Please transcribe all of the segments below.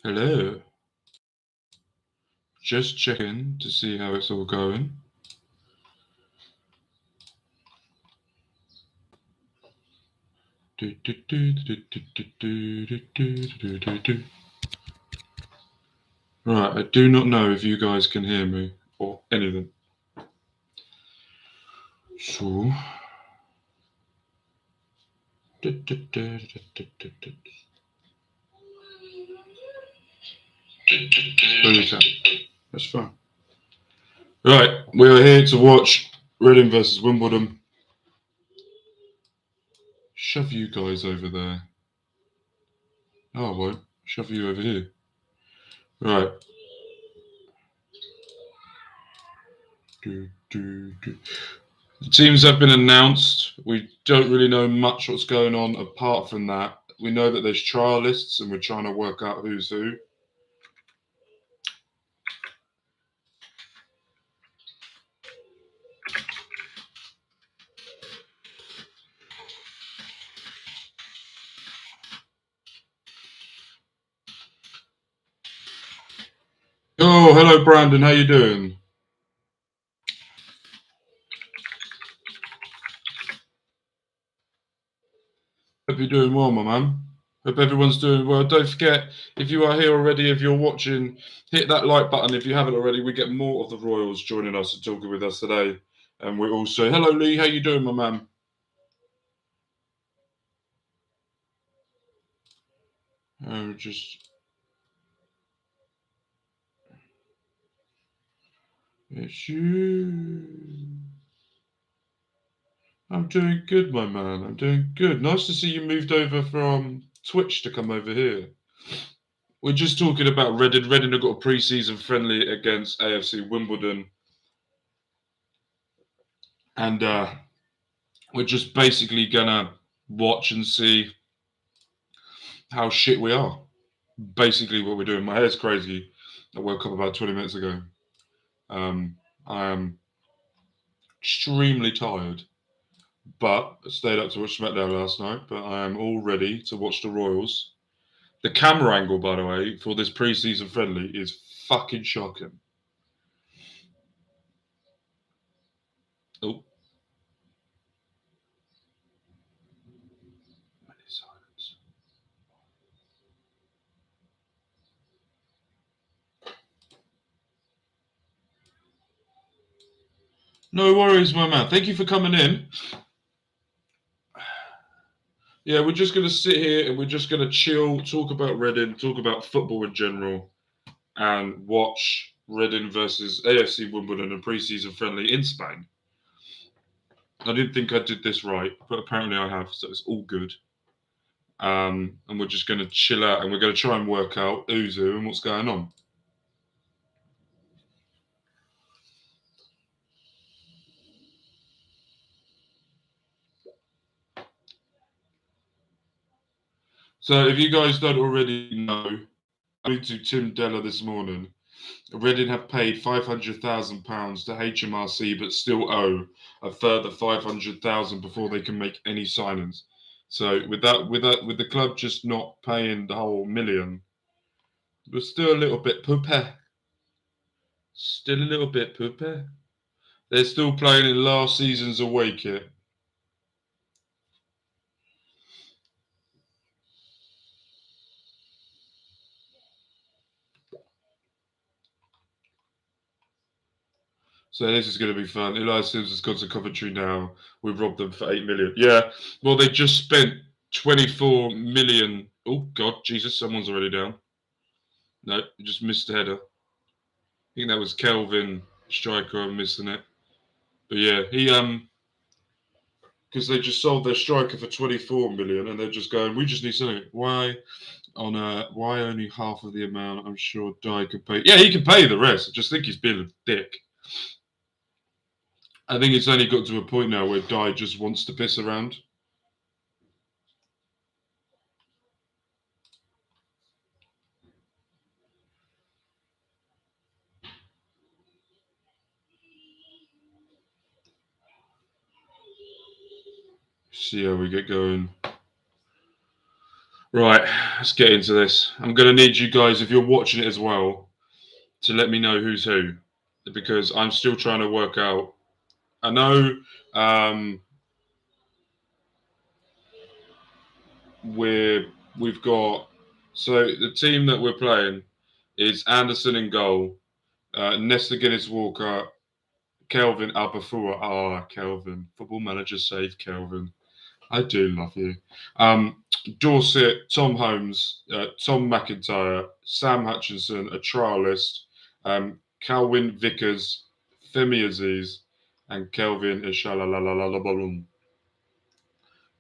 Hello. Just checking to see how it's all going. Right, I do not know if you guys can hear me or anything. So. Oh, you can. That's fine. Right, we are here to watch Reading versus Wimbledon. Shove you guys over there. Oh, I won't. Shove you over here. Right. The teams have been announced. We don't really know much what's going on apart from that. We know that there's trial lists and we're trying to work out who's who. Oh, hello, Brandon. How you doing? Hope you're doing well, my man. Hope everyone's doing well. Don't forget, if you are here already, if you're watching, hit that like button. If you haven't already, we get more of the Royals joining us and talking with us today. And we're also, hello, Lee. How you doing, my man? It's you. I'm doing good, my man. I'm doing good. Nice to see you moved over from Twitch to come over here. We're just talking about Reading. Reading have got a pre-season friendly against AFC Wimbledon. And we're just basically going to watch and see how shit we are. Basically what we're doing. My hair's crazy. I woke up about 20 minutes ago. I am extremely tired. But I stayed up to watch SmackDown last night. But I am all ready to watch the Royals. The camera angle, by the way, for this pre-season friendly is fucking shocking. Oh. Silence. No worries, my man. Thank you for coming in. Yeah, we're just going to sit here and we're just going to chill, talk about Reading, talk about football in general, and watch Reading versus AFC Wimbledon, a pre-season friendly in Spain. I didn't think I did this right, but apparently I have, so it's all good. And we're just going to chill out and we're going to try and work out who's who and what's going on. So if you guys don't already know, according to Tim Della this morning, Reading have paid £500,000 to HMRC, but still owe a further £500,000 before they can make any signings. So with the club just not paying the whole million, we're still a little bit poopy. Still a little bit poopy. They're still playing in last season's away kit. So this is going to be fun. Elias Sims has gone to Coventry now. We've robbed them for 8 million. Yeah, well, they just spent 24 million. Oh, God, Jesus, someone's already down. No, you just missed the header. I think that was Kelvin, striker, missing it. But yeah, because they just sold their striker for 24 million and they're just going, we just need something. Why only half of the amount? I'm sure Dye could pay. Yeah, he can pay the rest. I just think he's being a dick. I think it's only got to a point now where Dye just wants to piss around. See how we get going. Right, let's get into this. I'm going to need you guys, if you're watching it as well, to let me know who's who, because I'm still trying to work out. I know we've got, so the team that we're playing is Anderson in goal, Nesta Guinness Walker, Kelvin Abafua. Kelvin, Football Manager save Kelvin. I do love you. Dorset, Tom Holmes, Tom McIntyre, Sam Hutchinson, a trialist, Calvin Vickers, Femi Aziz, and Kelvin Ishalalalalalabalum,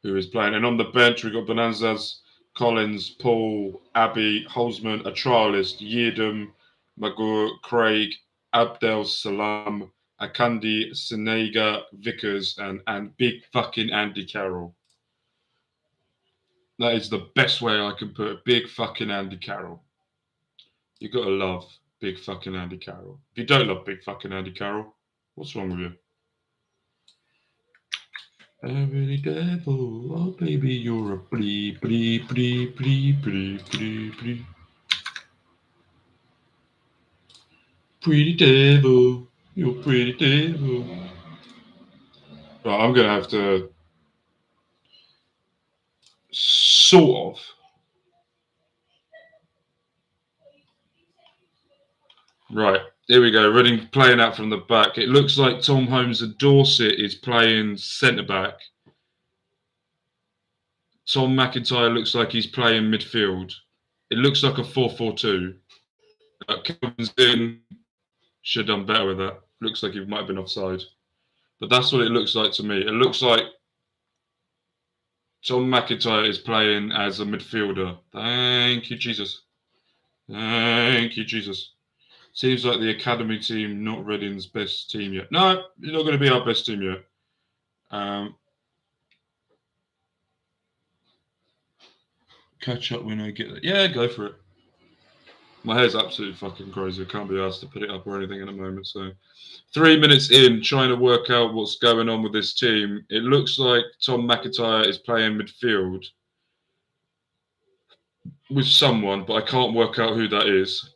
who is playing. And on the bench, we've got Bonanzas, Collins, Paul, Abbey, Holzman, a trialist, Yedam, Magur, Craig, Abdel Salam, Akandi, Senega, Vickers, and big fucking Andy Carroll. That is the best way I can put it. Big fucking Andy Carroll. You gotta love big fucking Andy Carroll. If you don't love big fucking Andy Carroll, what's wrong with you? Every devil, oh baby, you're a pretty. Pretty devil, you're a pretty devil. Right, I'm gonna have to sort of. Right, here we go. Reading playing out from the back. It looks like Tom Holmes and Dorset is playing centre back. Tom McIntyre looks like he's playing midfield. It looks like a 4-4-2. Kelvin's in. Should have done better with that. Looks like he might have been offside. But that's what it looks like to me. It looks like Tom McIntyre is playing as a midfielder. Thank you, Jesus. Thank you, Jesus. Seems like the academy team, not Reading's best team yet. No, it's not going to be our best team yet. Catch up when I get there. Yeah, go for it. My hair's absolutely fucking crazy. I can't be asked to put it up or anything in a moment. So, 3 minutes in, trying to work out what's going on with this team. It looks like Tom McIntyre is playing midfield with someone, but I can't work out who that is.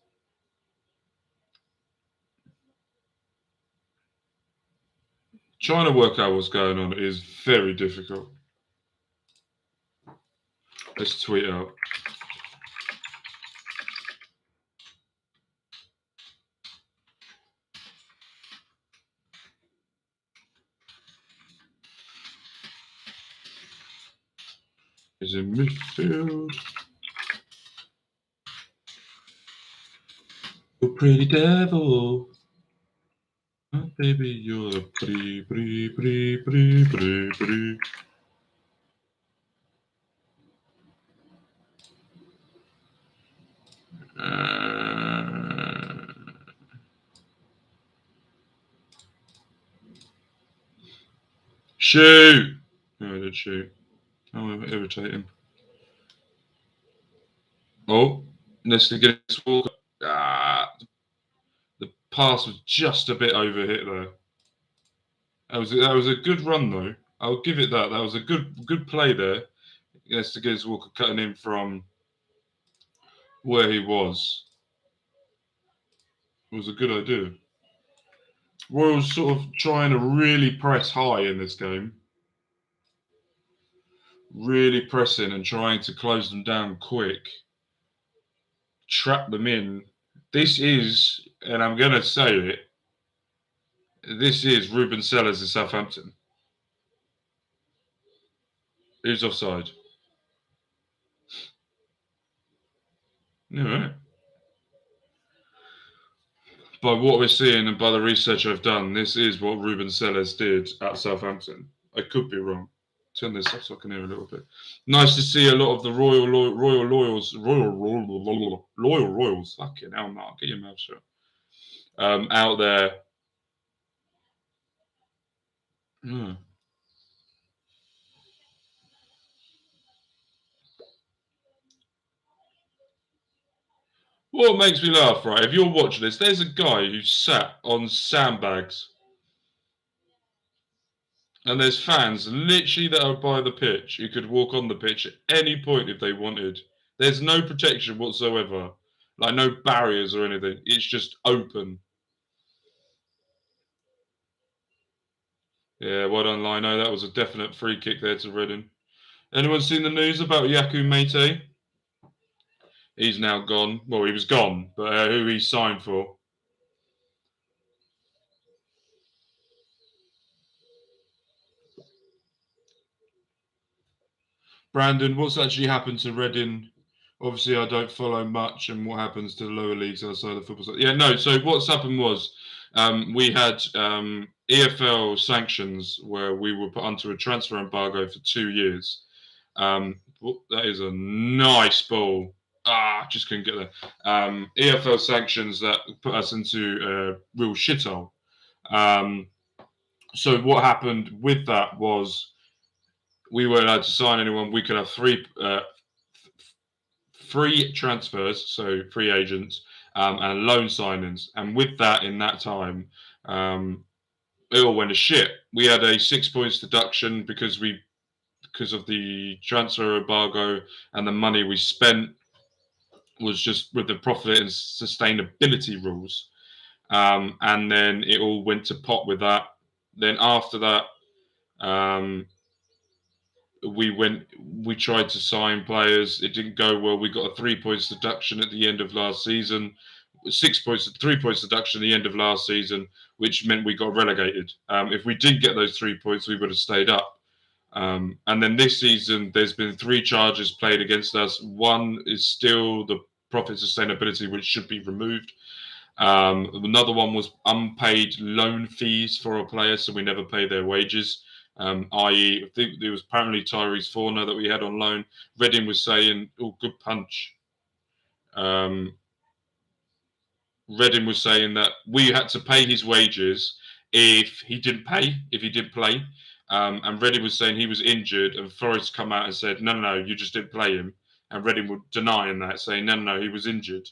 Trying to work out what's going on is very difficult. Let's tweet out. Is in midfield. You pretty devil. Oh, baby, you're a pretty. Shoot! No, I did shoot. Oh, irritating. Oh, Nestle gets Walker. The pass was just a bit overhit there. That was a good run though. I'll give it that. That was a good play there. Nestle gets Walker cutting in from where he was. It was a good idea. Royals sort of trying to really press high in this game. Really pressing and trying to close them down quick. Trap them in. This is, and I'm going to say it, this is Ruben Sellers in Southampton. Who's offside? All right. By what we're seeing and by the research I've done, this is what Ruben Sellers did at Southampton. I could be wrong. Turn this up so I can hear a little bit. Nice to see a lot of the Royals. Fucking hell, Mark, get your mouth shut. Out there. Hmm. What makes me laugh, right? If you're watching this, there's a guy who sat on sandbags. And there's fans literally that are by the pitch who could walk on the pitch at any point if they wanted. There's no protection whatsoever, like no barriers or anything. It's just open. Yeah, well done, Lino. That was a definite free kick there to Reading. Anyone seen the news about Yaku Mate? He's now gone. Well, he was gone, but who he signed for? Brandon, what's actually happened to Reading? Obviously, I don't follow much and what happens to the lower leagues outside of football. Yeah, no. So what's happened was we had EFL sanctions where we were put under a transfer embargo for 2 years. That is a nice ball. Just couldn't get there. EFL sanctions that put us into a real shithole. So what happened with that was we weren't allowed to sign anyone. We could have free transfers, so free agents, and loan signings. And with that, in that time, it all went to shit. We had a 6 points deduction because of the transfer embargo and the money we spent was just with the profit and sustainability rules. And then it all went to pot with that. Then after that, we tried to sign players. It didn't go well. We got a 3 points deduction at the end of last season, 6 points, 3 points deduction at the end of last season, which meant we got relegated. If we didn't get those 3 points, we would have stayed up. And then this season, there's been 3 charges played against us. One is still the profit sustainability, which should be removed. Another one was unpaid loan fees for a player, so we never pay their wages. I.e., I think there was apparently Tyrese Forner that we had on loan. Reading was saying, "Oh, good punch." Reading was saying that we had to pay his wages if he didn't play. And Reading was saying he was injured, and Forrest come out and said, no, you just didn't play him. And Reading were denying that, saying, no, he was injured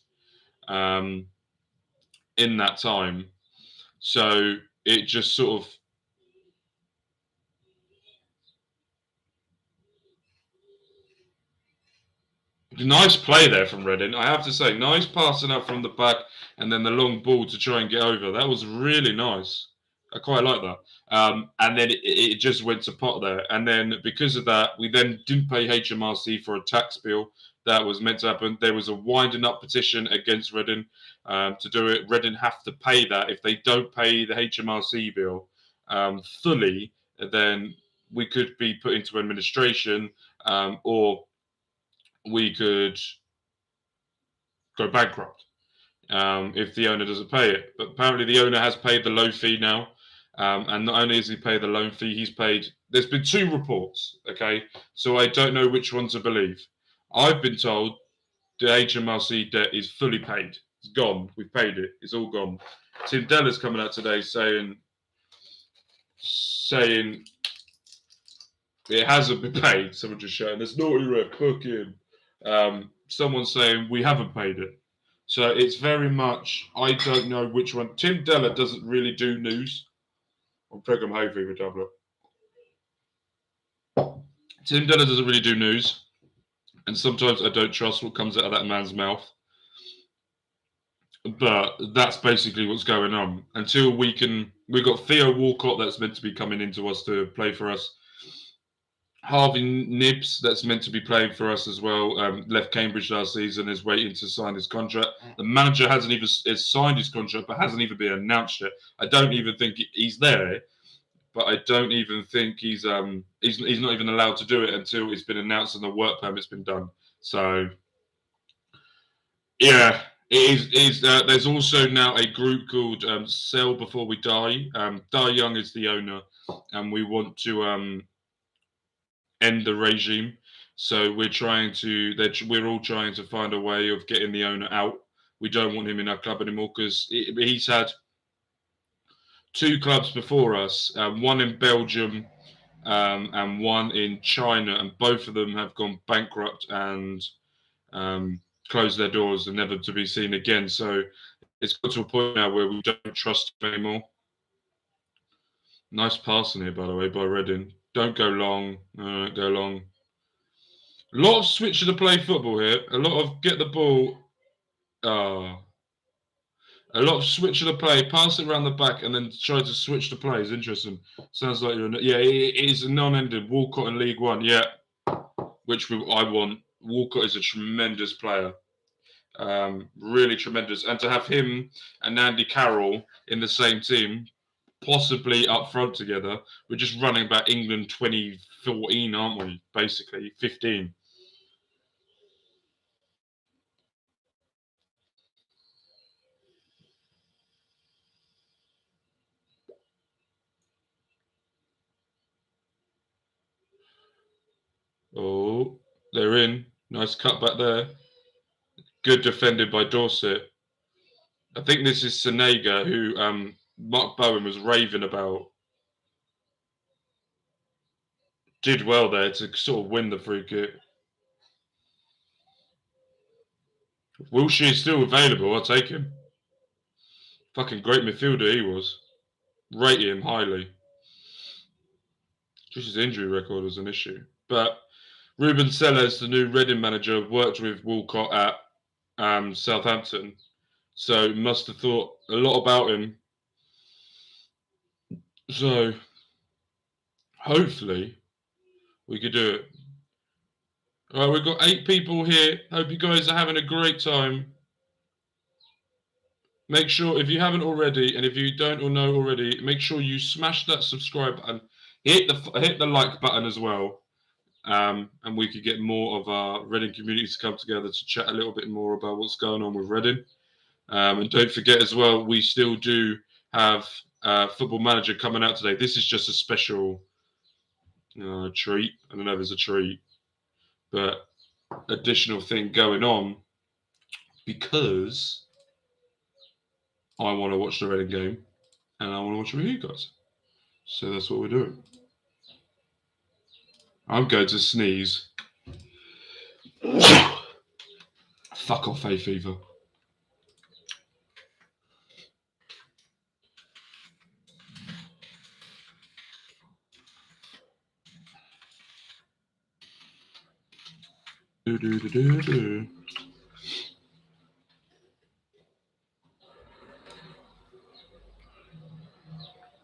in that time. So it just sort of nice play there from Reading. I have to say, nice passing up from the back and then the long ball to try and get over. That was really nice. I quite like that. And then it just went to pot there. And then because of that, we then didn't pay HMRC for a tax bill that was meant to happen. There was a winding up petition against Reading to do it. Reading have to pay that. If they don't pay the HMRC bill fully, then we could be put into administration or we could go bankrupt if the owner doesn't pay it. But apparently the owner has paid the low fee now. And not only has he paid the loan fee, he's paid. There's been 2 reports, okay? So I don't know which one to believe. I've been told the HMRC debt is fully paid. It's gone. We've paid it. It's all gone. Tim Della's coming out today saying it hasn't been paid. Someone just shouting, "There's naughty ref, book in." Someone saying we haven't paid it. So it's very much, I don't know which one. Tim Della doesn't really do news. On program High Fever tablet. Tim Della doesn't really do news. And sometimes I don't trust what comes out of that man's mouth. But that's basically what's going on. Until we've got Theo Walcott that's meant to be coming into us to play for us. Harvey Nibbs, that's meant to be playing for us as well, left Cambridge last season, is waiting to sign his contract. The manager hasn't even signed his contract, but hasn't even been announced yet. I don't even think he's there, but I don't even think he's not even allowed to do it until it's been announced and the work permit's been done. So, yeah, it is. There's also now a group called Sell Before We Die. Die Young is the owner, and we want to end the regime. So we're all trying to find a way of getting the owner out. We don't want him in our club anymore because he's had 2 clubs before us, one in Belgium and one in China, and both of them have gone bankrupt and closed their doors and never to be seen again. So it's got to a point now where we don't trust him anymore. Nice passing here, by the way, by Reading. Don't go long. Go long. A lot of switch to play football here. A lot of get the ball. Ah. A lot of switch to play, pass it around the back, and then try to switch the play is interesting. Sounds like you're. Yeah, it is a non-ended. Walcott in League One. Yeah, I want. Walcott is a tremendous player. Really tremendous. And to have him and Andy Carroll in the same team, possibly up front together, we're just running about England 2014, aren't we? Basically, 15. Oh, they're in. Nice cut back there. Good defended by Dorset. I think this is Senega, who Mark Bowen was raving about. Did well there to sort of win the free kick. Wilshire's still available. I'll take him. Fucking great midfielder he was. Rate him highly. Just his injury record was an issue. But Ruben Sellers, the new Reading manager, worked with Walcott at Southampton. So must have thought a lot about him. So hopefully we could do it. All right, we've got 8 people here. Hope you guys are having a great time. Make sure, if you haven't already, and if you don't or know already, make sure you smash that subscribe button. Hit the like button as well. And we could get more of our Reading community to come together to chat a little bit more about what's going on with Reading. And don't forget as well, we still do have Football Manager coming out today. This is just a special treat. I don't know if there's a treat, but additional thing going on because I want to watch the Reading game and I want to watch it with you guys. So that's what we're doing. I'm going to sneeze. Fuck off, hay fever.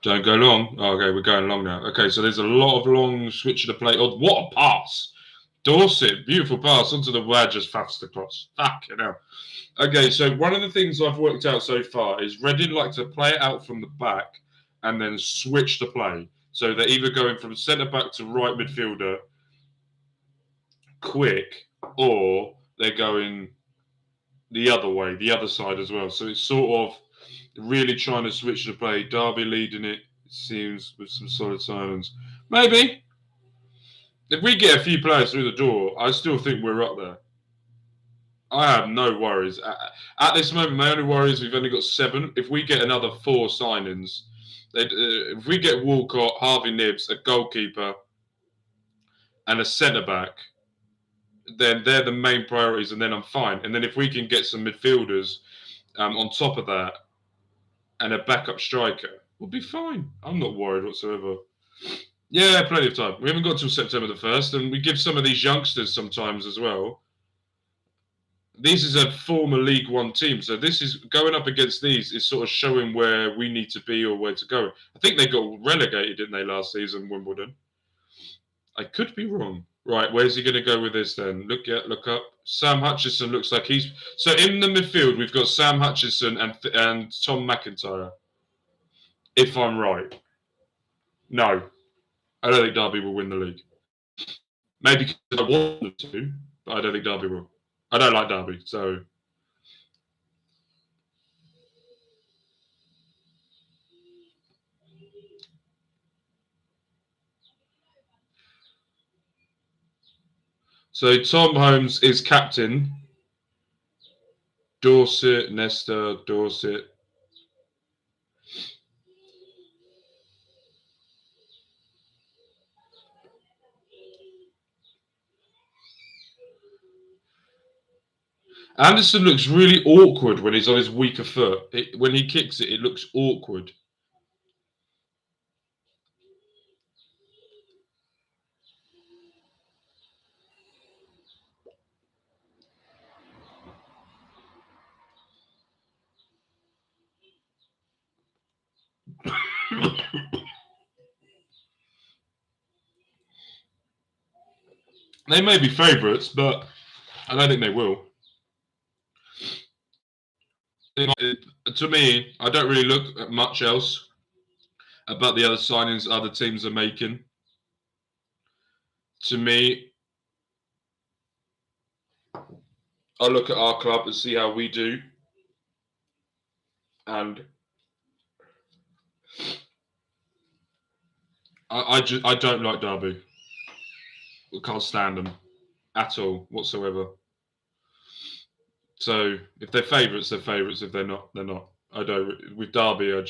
Don't go long. Oh, okay, we're going long now. Okay, so there's a lot of long switch to the play. Oh, what a pass! Dorset, beautiful pass onto the wire, just fast across. Fucking hell. Okay, so one of the things I've worked out so far is Reading like to play it out from the back and then switch the play. So they're either going from centre back to right midfielder quick, or they're going the other way, the other side as well. So it's sort of really trying to switch the play. Derby leading it seems with some solid signings. Maybe if we get a few players through the door, I still think we're up there. I have no worries at this moment. My only worry is we've only got 7. If we get another 4 signings, if we get Walcott, Harvey Nibbs, a goalkeeper, and a centre back, then they're the main priorities, and then I'm fine. And then if we can get some midfielders on top of that and a backup striker, we'll be fine. I'm not worried whatsoever. Yeah, plenty of time. We haven't got till September the 1st, and we give some of these youngsters some times as well. This is a former League One team, so this is going up against these is sort of showing where we need to be or where to go. I think they got relegated, didn't they, last season, Wimbledon? I could be wrong. Right, where's he going to go with this then? Look up. Sam Hutchison looks like he's so in the midfield. We've got Sam Hutchison and Tom McIntyre. If I'm right, no, I don't think Derby will win the league. Maybe because I want them to, but I don't think Derby will. I don't like Derby, so. So Tom Holmes is captain. Dorset, Nesta, Dorset. Anderson looks really awkward when he's on his weaker foot. When he kicks it, it looks awkward. They may be favourites, but I don't think they will. To me, I don't really look at much else about the other signings other teams are making. To me, I look at our club and see how we do, and I don't like Derby. I can't stand them at all whatsoever. So if they're favourites, they're favourites. If they're not, they're not. I don't. With Derby, I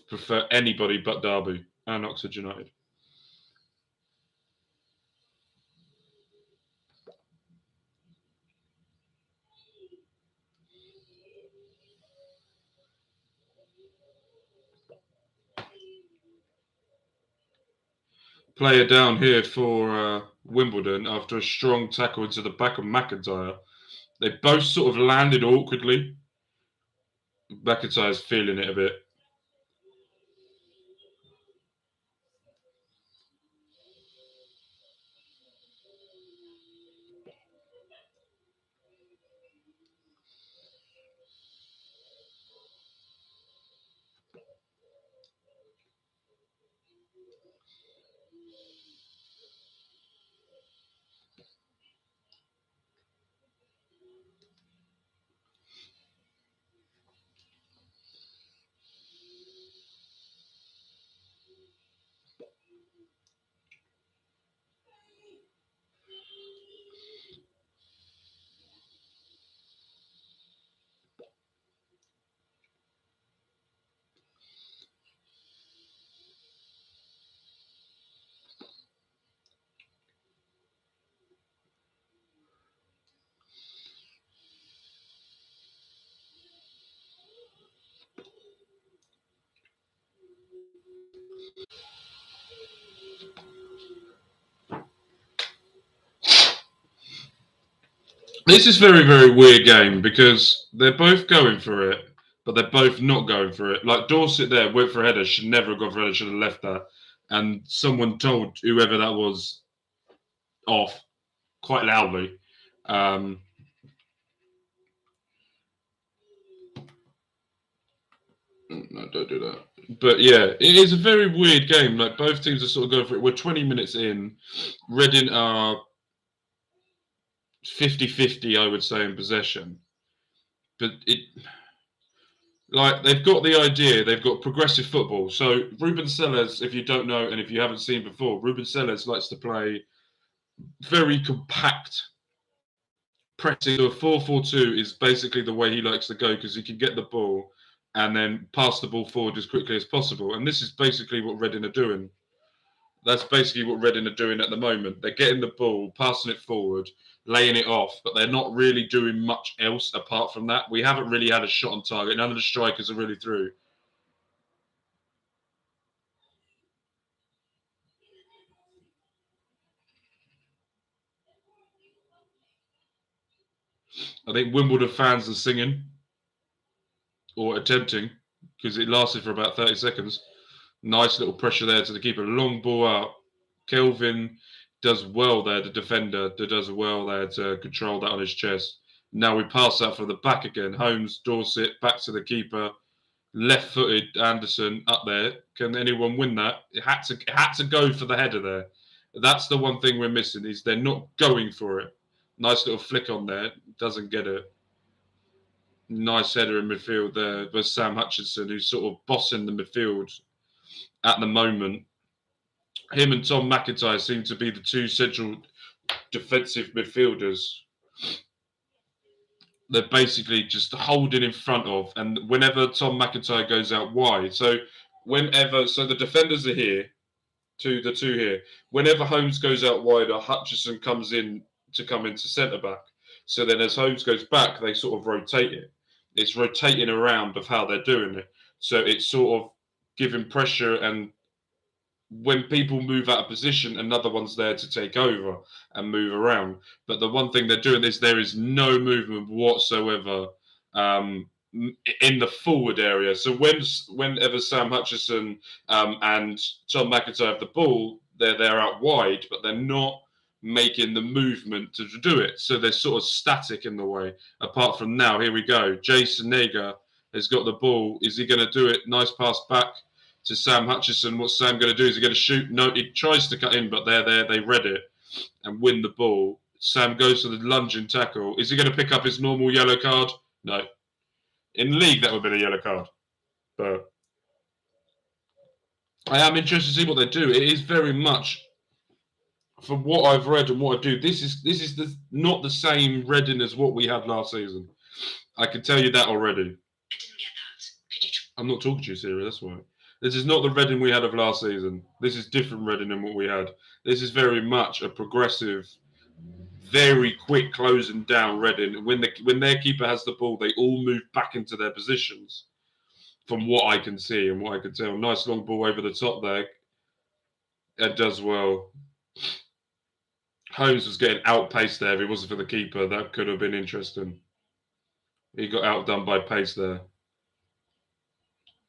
prefer anybody but Derby and Oxford United. Player down here for Wimbledon after a strong tackle into the back of McIntyre. They both sort of landed awkwardly. McIntyre's feeling it a bit. This is very, very weird game because they're both going for it, but they're both not going for it. Like Dorset there went for a header, should never have gone for a header, should have left that. And someone told whoever that was off quite loudly. No, don't do that. But yeah, it is a very weird game. Like both teams are sort of going for it. We're 20 minutes in. Reading are 50-50, I would say, in possession. But they've got the idea, they've got progressive football. So Ruben Sellers, if you don't know and if you haven't seen before, Ruben Sellers likes to play very compact pressing. So a 4-4-2 is basically the way he likes to go because he can get the ball and then pass the ball forward as quickly as possible. And this is basically what Reading are doing. That's basically what Reading are doing at the moment. They're getting the ball, passing it forward, laying it off, but they're not really doing much else apart from that. We haven't really had a shot on target. None of the strikers are really through. I think Wimbledon fans are singing or attempting because it lasted for about 30 seconds. Nice little pressure there to the keeper. Long ball out. Kelvin does well there, the defender does well there to control that on his chest. Now we pass that from the back again. Holmes, Dorset, back to the keeper. Left-footed Anderson up there. Can anyone win that? It had to go for the header there. That's the one thing we're missing is they're not going for it. Nice little flick on there. Doesn't get it. Nice header in midfield there with Sam Hutchinson, who's sort of bossing the midfield at the moment. Him and Tom McIntyre seem to be the two central defensive midfielders. They're basically just holding in front of, and whenever Tom McIntyre goes out wide, so the defenders are here, the two here. Whenever Holmes goes out wide, or Hutchinson comes in to come into centre back. So then as Holmes goes back, they sort of rotate it. It's rotating around of how they're doing it. So it's sort of giving pressure, and when people move out of position, another one's there to take over and move around. But the one thing they're doing is there is no movement whatsoever in the forward area. So whenever Sam Hutchinson and Tom McIntyre have the ball, they're out wide, but they're not making the movement to do it. So they're sort of static in the way. Apart from now, here we go. Jason Nager has got the ball. Is he going to do it? Nice pass back to Sam Hutchinson. What's Sam going to do? Is he going to shoot? No, he tries to cut in, but they're there. They read it and win the ball. Sam goes for the lunging tackle. Is he going to pick up his normal yellow card? No. In league, that would be a yellow card. But I am interested to see what they do. It is very much, from what I've read and what I do, this is not the same Reading as what we had last season. I can tell you that already. I didn't get that. I'm not talking to you, Siri, that's why. This is not the Reading we had of last season. This is different Reading than what we had. This is very much a progressive, very quick closing down Reading. When their keeper has the ball, they all move back into their positions. From what I can see and what I can tell, nice long ball over the top there. It does well. Holmes was getting outpaced there. If it wasn't for the keeper, that could have been interesting. He got outdone by pace there.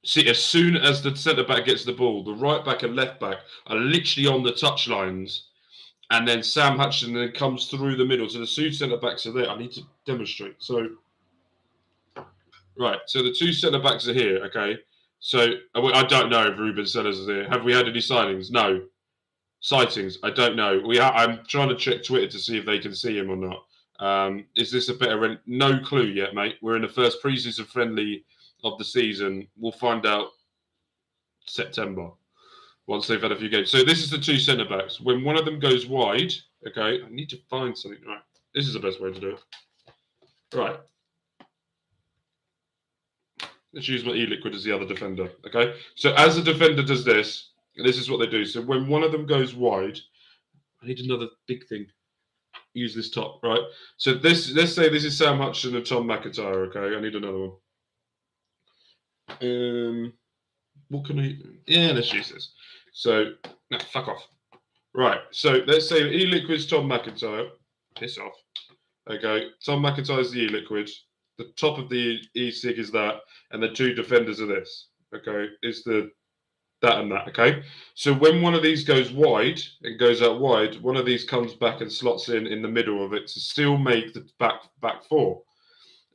See, as soon as the centre back gets the ball, the right back and left back are literally on the touch lines. And then Sam Hutchinson then comes through the middle. So the two centre backs are there. I need to demonstrate. So, right. So the two centre backs are here. Okay. So I don't know if Ruben Sellers is here. Have we had any signings? No. Sightings? I don't know. I'm trying to check Twitter to see if they can see him or not. Is this a better? No clue yet, mate. We're in the first pre-season friendly of the season. We'll find out September once they've had a few games. So this is the two centre backs. When one of them goes wide, okay, I need to find something. Right, this is the best way to do it. Right. Let's use my e-liquid as the other defender. Okay. So as the defender does this, this is what they do. So when one of them goes wide, I need another big thing. Use this top, right? So this, let's say this is Sam Hutchinson and Tom McIntyre. Okay, I need another one. What can I? Yeah, let's use this. So, no, fuck off. Right. So let's say e-liquid's Tom McIntyre. Piss off. Okay. Tom McIntyre's the e-liquid. The top of the e-cig is that, and the two defenders are this. Okay, is the that and that. Okay. So when one of these goes wide, it goes out wide. One of these comes back and slots in the middle of it to still make the back four.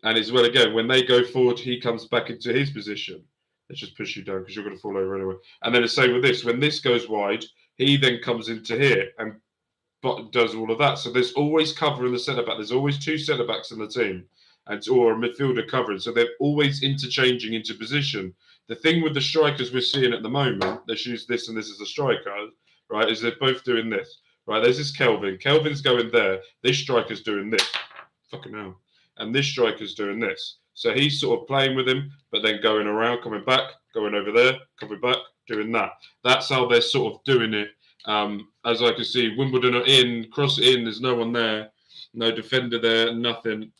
And as well again, when they go forward, he comes back into his position. Let's just push you down because you're going to fall over anyway. And then the same with this. When this goes wide, he then comes into here and does all of that. So there's always cover in the centre back. There's always two centre backs in the team, or a midfielder covering. So they're always interchanging into position. The thing with the strikers we're seeing at the moment, let's use this and this as a striker, right? Is they're both doing this, right? There's this Kelvin. Kelvin's going there. This striker's doing this. Fucking hell. And this striker's doing this. So he's sort of playing with him, but then going around, coming back, going over there, coming back, doing that. That's how they're sort of doing it. As I can see, Wimbledon are in, cross it in, there's no one there, no defender there, nothing.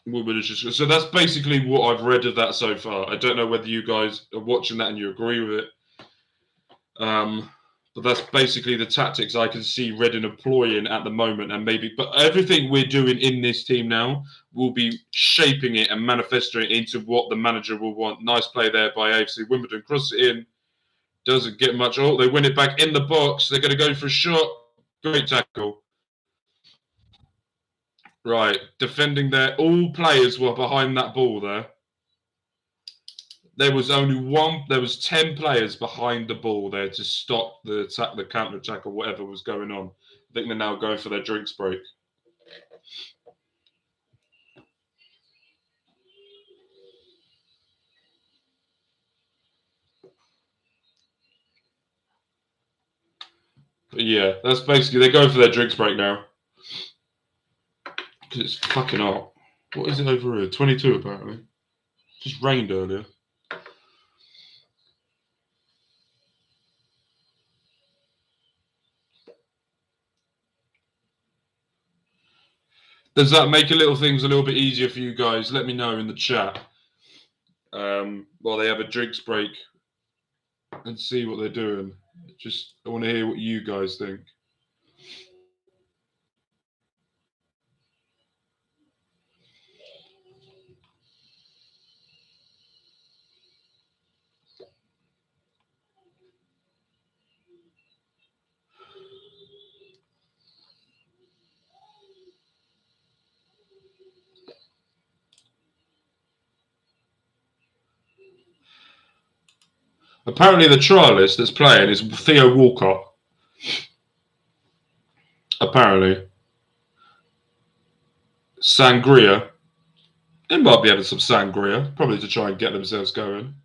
Wimbledon's just, so that's basically what I've read of that so far. I don't know whether you guys are watching that and you agree with it. But that's basically the tactics I can see Reading employing at the moment, and but everything we're doing in this team now will be shaping it and manifesting it into what the manager will want. Nice play there by AFC Wimbledon. Cross it in. Doesn't get much. Oh, they win it back in the box. They're going to go for a shot. Great tackle. Right. Defending there. All players were behind that ball there. There was only one. There was 10 players behind the ball there to stop the attack, the counter attack, or whatever was going on. I think they're now going for their drinks break. But yeah, that's basically they're going for their drinks break now because it's fucking hot. What is it over here? 22 apparently. It just rained earlier. Does that make things a little bit easier for you guys? Let me know in the chat while they have a drinks break and see what they're doing. I want to hear what you guys think. Apparently, the trialist that's playing is Theo Walcott. Apparently. Sangria. They might be having some sangria, probably to try and get themselves going.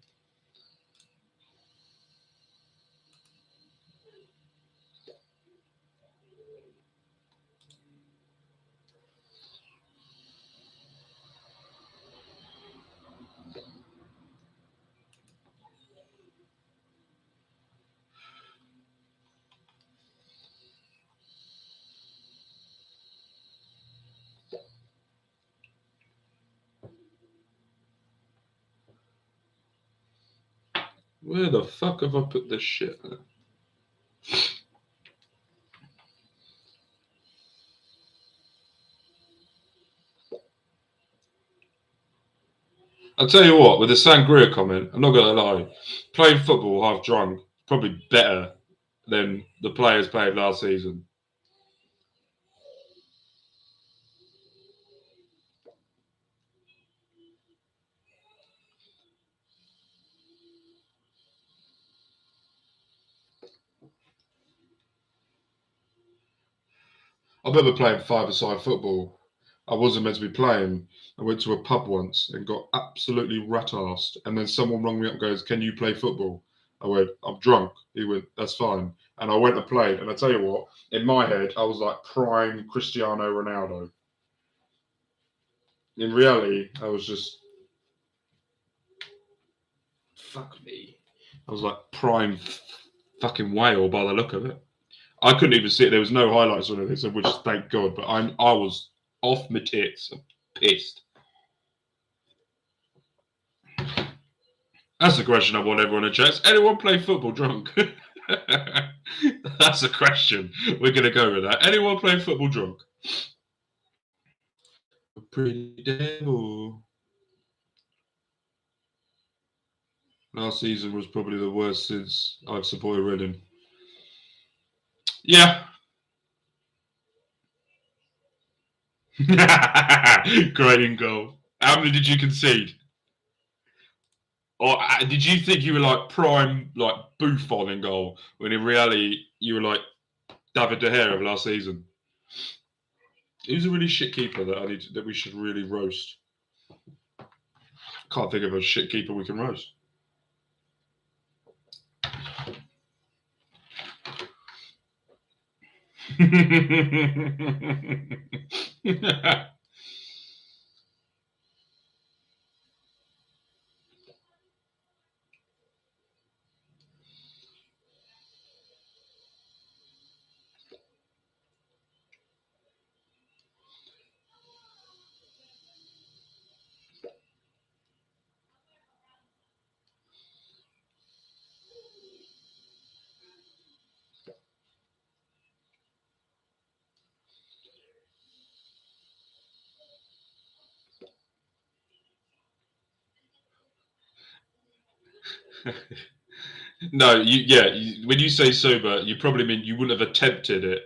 Where the fuck have I put this shit? I'll tell you what, with the sangria comment, I'm not going to lie. Playing football half drunk probably better than the players played last season. I remember playing five-a-side football. I wasn't meant to be playing. I went to a pub once and got absolutely rat-arsed. And then someone rang me up and goes, "Can you play football?" I went, "I'm drunk." He went, "That's fine." And I went and played. And I tell you what, in my head, I was like prime Cristiano Ronaldo. In reality, I was just, fuck me. I was like prime fucking whale by the look of it. I couldn't even see it. There was no highlights or anything, so which thank God. But I was off my tits, pissed. That's the question I want everyone to check. Does anyone play football drunk? That's the question. We're gonna go with that. Anyone play football drunk? A pretty devil. Last season was probably the worst since I've supported Reading. Yeah. Great in goal. How many did you concede? Or did you think you were like prime, like Buffon in goal, when in reality you were like David De Gea of last season? Who's a really shit keeper that we should really roast? Can't think of a shit keeper we can roast. No, when you say sober, you probably mean you wouldn't have attempted it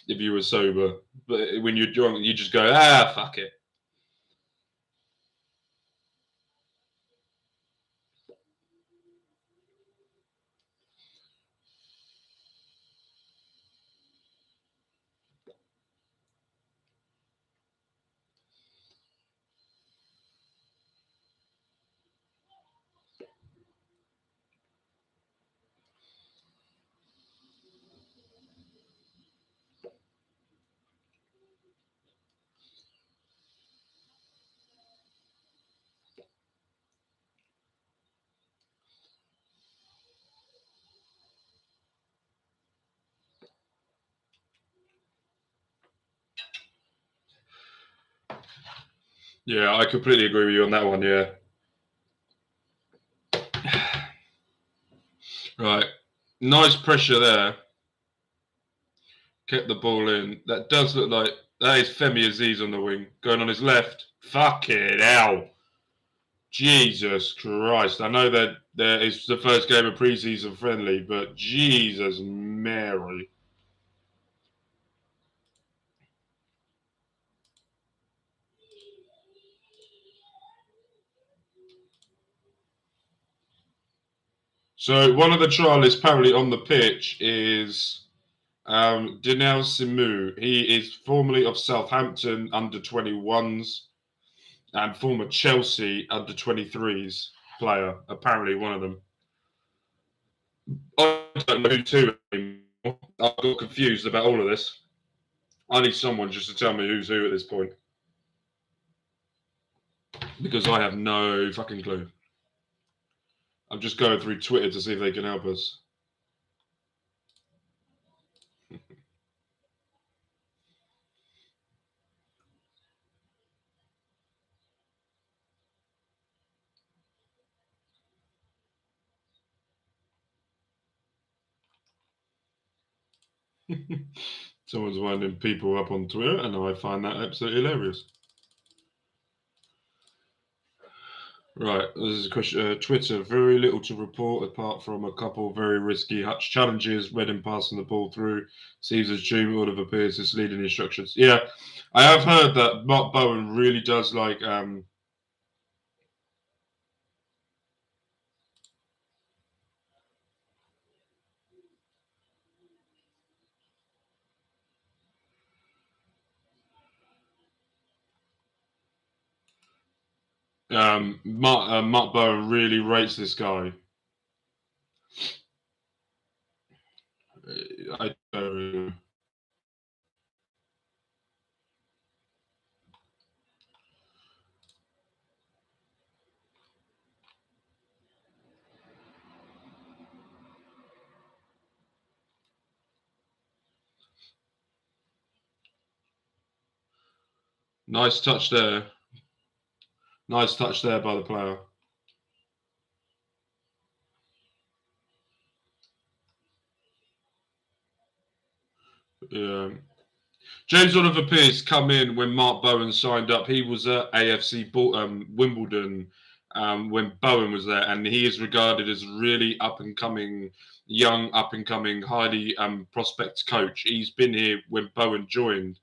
if you were sober. But when you're drunk, you just go, fuck it. Yeah, I completely agree with you on that one. Yeah. Right. Nice pressure there. Kept the ball in. That does look like that is Femi Aziz on the wing. Going on his left. Fucking hell. Jesus Christ. I know that there is the first game of preseason friendly, but Jesus Mary. So one of the trialists apparently on the pitch is Dinel Simu. He is formerly of Southampton under 21s and former Chelsea under 23s player. Apparently, one of them. I don't know who's who anymore. I got confused about all of this. I need someone just to tell me who's who at this point, because I have no fucking clue. I'm just going through Twitter to see if they can help us. Someone's winding people up on Twitter, and I find that absolutely hilarious. Right, this is a question. Twitter, very little to report apart from a couple very risky Hutch challenges. Reading passing the ball through. Seems as June Oliver Pierce is leading instructions. Yeah, I have heard that Mark Bowen really does like Mark Bowen really rates this guy. I don't really know. Nice touch there. Nice touch there by the player. Yeah. James Oliver Pierce come in when Mark Bowen signed up. He was at AFC Wimbledon when Bowen was there, and he is regarded as really young up and coming, highly prospect coach. He's been here when Bowen joined,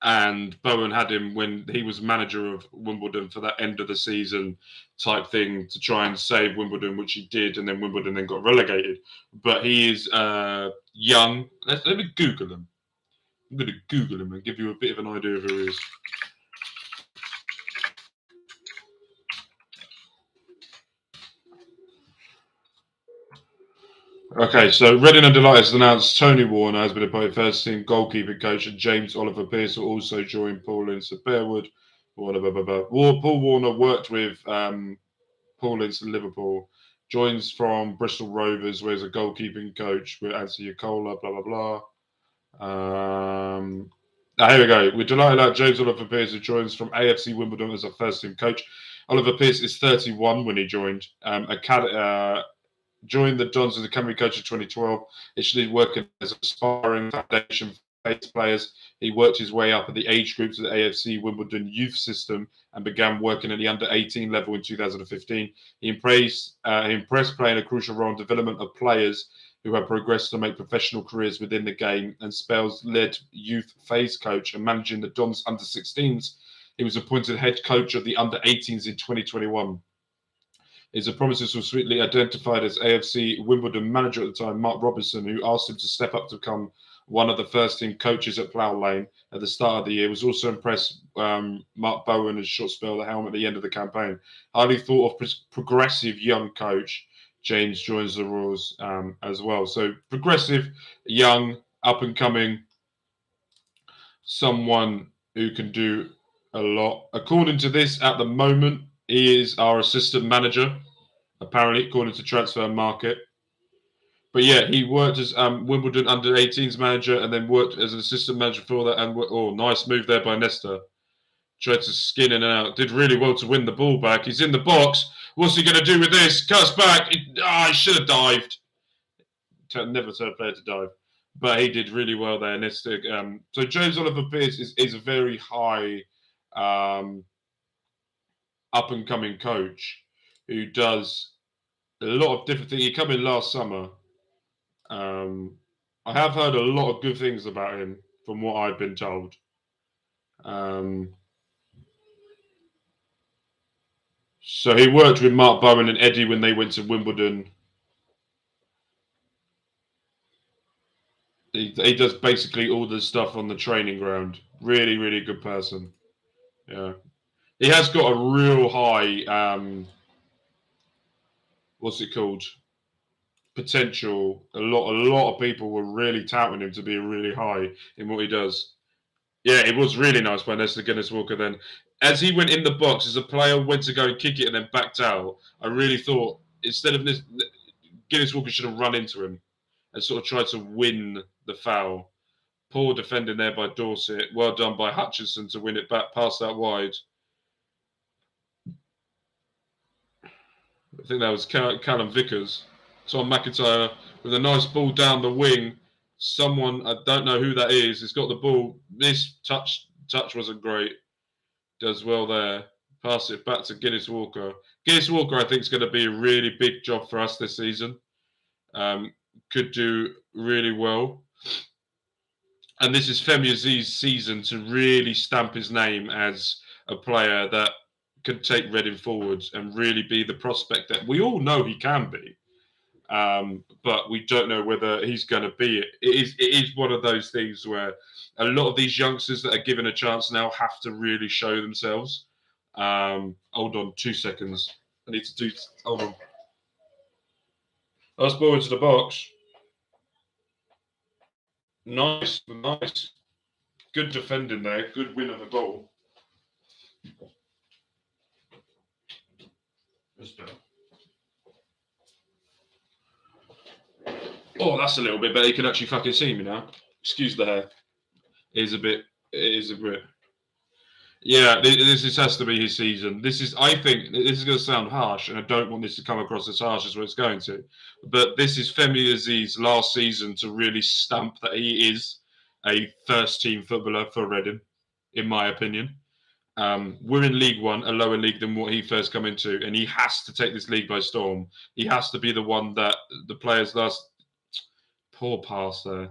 and Bowen had him when he was manager of Wimbledon for that end of the season type thing to try and save Wimbledon, which he did, and then Wimbledon then got relegated. But he is young. Let me Google him. I'm going to Google him and give you a bit of an idea of who he is. Okay, so Reading and Delight has announced Tony Warner has been appointed first team goalkeeping coach, and James Oliver Pierce will also join Paul Ince at Bearwood. Paul Warner worked with Paul Ince at Liverpool, joins from Bristol Rovers, where he's a goalkeeping coach with Anthony Cola, blah, blah, blah. Here we go. We're delighted that James Oliver Pierce, who joins from AFC Wimbledon as a first team coach. Oliver Pierce is 31 when he joined. Joined the Dons as a academy coach in 2012, initially working as a sparring foundation for players. He worked his way up at the age groups of the AFC Wimbledon youth system and began working at the under 18 level in 2015. He impressed playing a crucial role in development of players who have progressed to make professional careers within the game, and spells led youth phase coach and managing the Dons under 16s. He was appointed head coach of the under 18s in 2021. His promises were sweetly identified as AFC Wimbledon manager at the time, Mark Robinson, who asked him to step up to become one of the first team coaches at Plough Lane at the start of the year. Was also impressed Mark Bowen as short spell the helm at the end of the campaign. Highly thought of progressive young coach. James joins the Royals as well. So progressive, young, up and coming, someone who can do a lot. According to this, at the moment, he is our assistant manager, apparently, according to Transfer Market. But yeah, he worked as Wimbledon under 18s manager and then worked as an assistant manager for that. And nice move there by Nesta. Tried to skin in and out. Did really well to win the ball back. He's in the box. What's he going to do with this? Cuts back. He should have dived. Never told a player to dive. But he did really well there, Nesta. So James Oliver Pierce is a very high up and coming coach who does a lot of different things. He came in last summer. I have heard a lot of good things about him from what I've been told. So he worked with Mark Bowen and Eddie when they went to Wimbledon. He does basically all the stuff on the training ground. Really, really good person. Yeah. He has got a real high, what's it called? Potential. A lot of people were really touting him to be really high in what he does. Yeah, it was really nice by Nestor Guinness Walker then. As he went in the box, as a player went to go and kick it and then backed out, I really thought instead of this, Guinness Walker should have run into him and sort of tried to win the foul. Poor defending there by Dorset. Well done by Hutchinson to win it back past that wide. I think that was Callum Vickers. Tom McIntyre with a nice ball down the wing. Someone, I don't know who that is, has got the ball. This touch wasn't great. Does well there. Pass it back to Guinness Walker. Guinness Walker, I think, is going to be a really big job for us this season. Could do really well. And this is Femi Aziz's season to really stamp his name as a player that could take Reading forwards and really be the prospect that we all know he can be. But we don't know whether he's going to be it. It is one of those things where a lot of these youngsters that are given a chance now have to really show themselves. Hold on 2 seconds. I need to do. Hold on. Let's ball into the box. Nice. Good defending there. Good win of the ball. That's better. Oh, that's a little bit better. You can actually fucking see me now. Excuse the hair. It is a bit. Yeah, this has to be his season. I think, this is going to sound harsh, and I don't want this to come across as harsh as what it's going to. But this is Femi Aziz's last season to really stamp that he is a first-team footballer for Reading, in my opinion. We're in League One, a lower league than what he first come into, and he has to take this league by storm. He has to be the one that the players last. Poor pass there.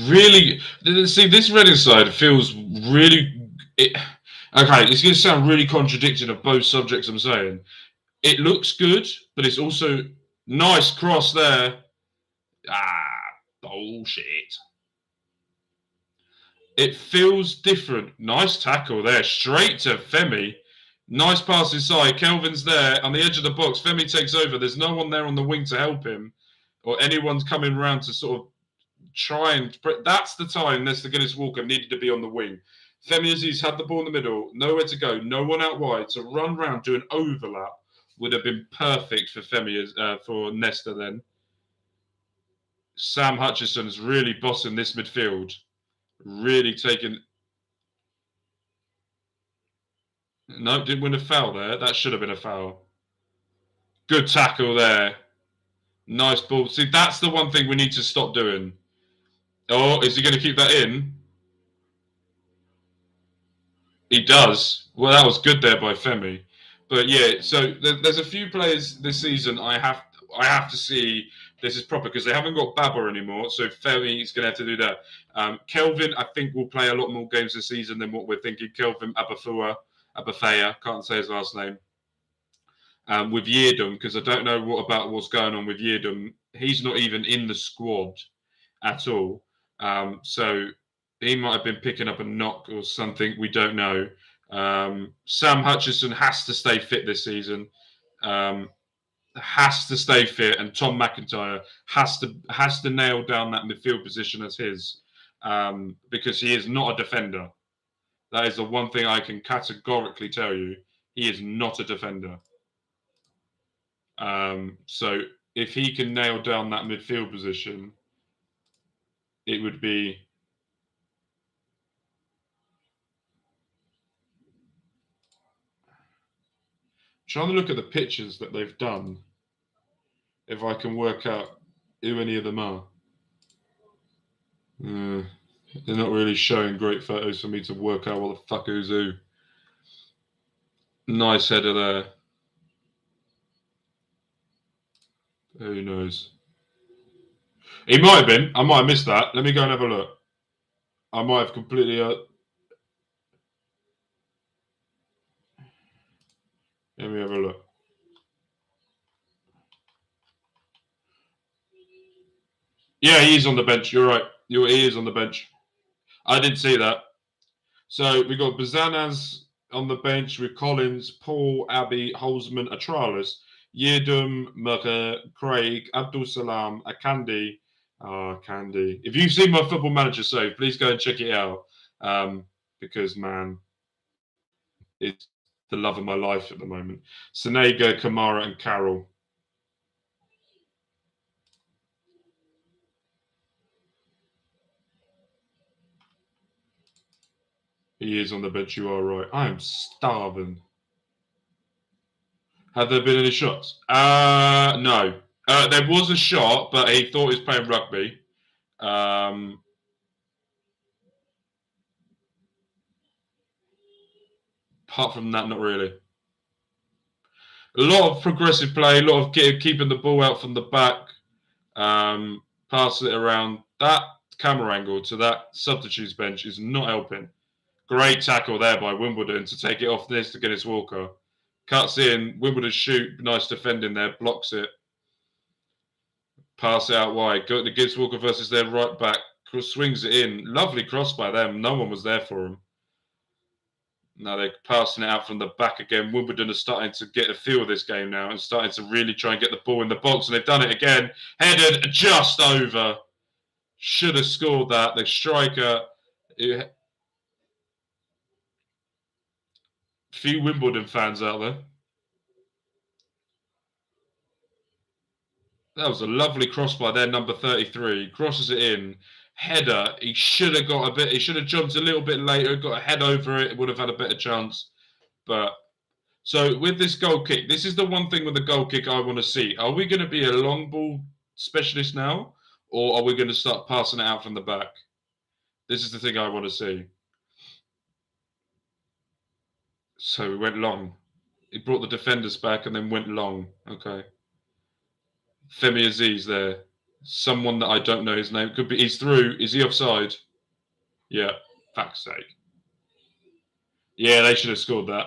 Really, see, this Reading side feels really. Okay, it's going to sound really contradicting of both subjects I'm saying. It looks good, but it's also nice cross there. Bullshit. It feels different. Nice tackle there, straight to Femi. Nice pass inside. Kelvin's there on the edge of the box. Femi takes over. There's no one there on the wing to help him, or anyone's coming around to sort of try and. That's the time Nestor Guinness Walker needed to be on the wing. Femi Aziz had the ball in the middle, nowhere to go, no one out wide. So run round, do an overlap would have been perfect for for Nestor then. Sam Hutchinson's really bossing this midfield. Really taking. No, didn't win a foul there. That should have been a foul. Good tackle there. Nice ball. See, that's the one thing we need to stop doing. Oh, is he going to keep that in? He does. Well, that was good there by Femi. But yeah, so there's a few players this season I have to see this is proper because they haven't got Baba anymore. So Femi is going to have to do that. Kelvin, I think, will play a lot more games this season than what we're thinking. Kelvin Abafaya, can't say his last name. With Yeardom, because I don't know what's going on with Yeardom. He's not even in the squad at all. So he might have been picking up a knock or something. We don't know. Sam Hutchinson has to stay fit this season. Has to stay fit, and Tom McIntyre has to nail down that midfield position as his, because he is not a defender. That is the one thing I can categorically tell you. He is not a defender. So if he can nail down that midfield position, it would be. Trying to look at the pictures that they've done, if I can work out who any of them are. They're not really showing great photos for me to work out what the fuck who's who. Nice header there. Who knows? He might have been. I might have missed that. Let me go and have a look. I might have completely. Let me have a look. Yeah, he is on the bench. You're right. He is on the bench. I didn't see that. So we got Bazanaz on the bench with Collins, Paul, Abbey, Holzman, Atralis, Yedum, Murka, Craig, Abdul Salam, Akandi. Candy. If you've seen my Football Manager save, please go and check it out. Because man, it's the love of my life at the moment. Senega, Kamara, and Carroll. He is on the bench. You are right. I am starving. Have there been any shots? No. There was a shot, but he thought he was playing rugby. Apart from that, not really. A lot of progressive play, a lot of keeping the ball out from the back, passing it around. That camera angle to that substitutes bench is not helping. Great tackle there by Wimbledon to take it off this to Guinness Walker. Cuts in, Wimbledon shoot, nice defending there, blocks it. Pass it out wide. Go to Guinness Walker versus their right back. Swings it in. Lovely cross by them. No one was there for him. Now they're passing it out from the back again. Wimbledon are starting to get a feel of this game now and starting to really try and get the ball in the box. And they've done it again. Headed just over. Should have scored that. The striker. Few Wimbledon fans out there. That was a lovely cross by their number 33. Crosses it in. Header. He should have got a bit. He should have jumped a little bit later. Got a head over it. Would have had a better chance. But so with this goal kick, this is the one thing with the goal kick I want to see. Are we going to be a long ball specialist now, or are we going to start passing it out from the back? This is the thing I want to see. So we went long. He brought the defenders back and then went long. Okay. Femi Aziz there. Someone that I don't know his name. Could be. He's through. Is he offside? Yeah. Fuck's sake. Yeah, they should have scored that.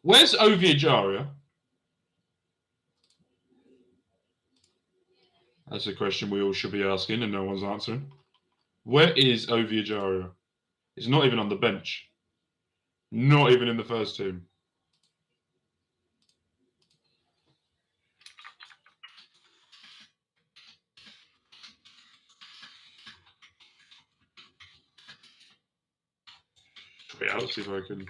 Where's Ovi Ajaria? That's a question we all should be asking and no one's answering. Where is Ovi Ajaria? He's not even on the bench. Not even in the first team. Wait, I'll see if I can.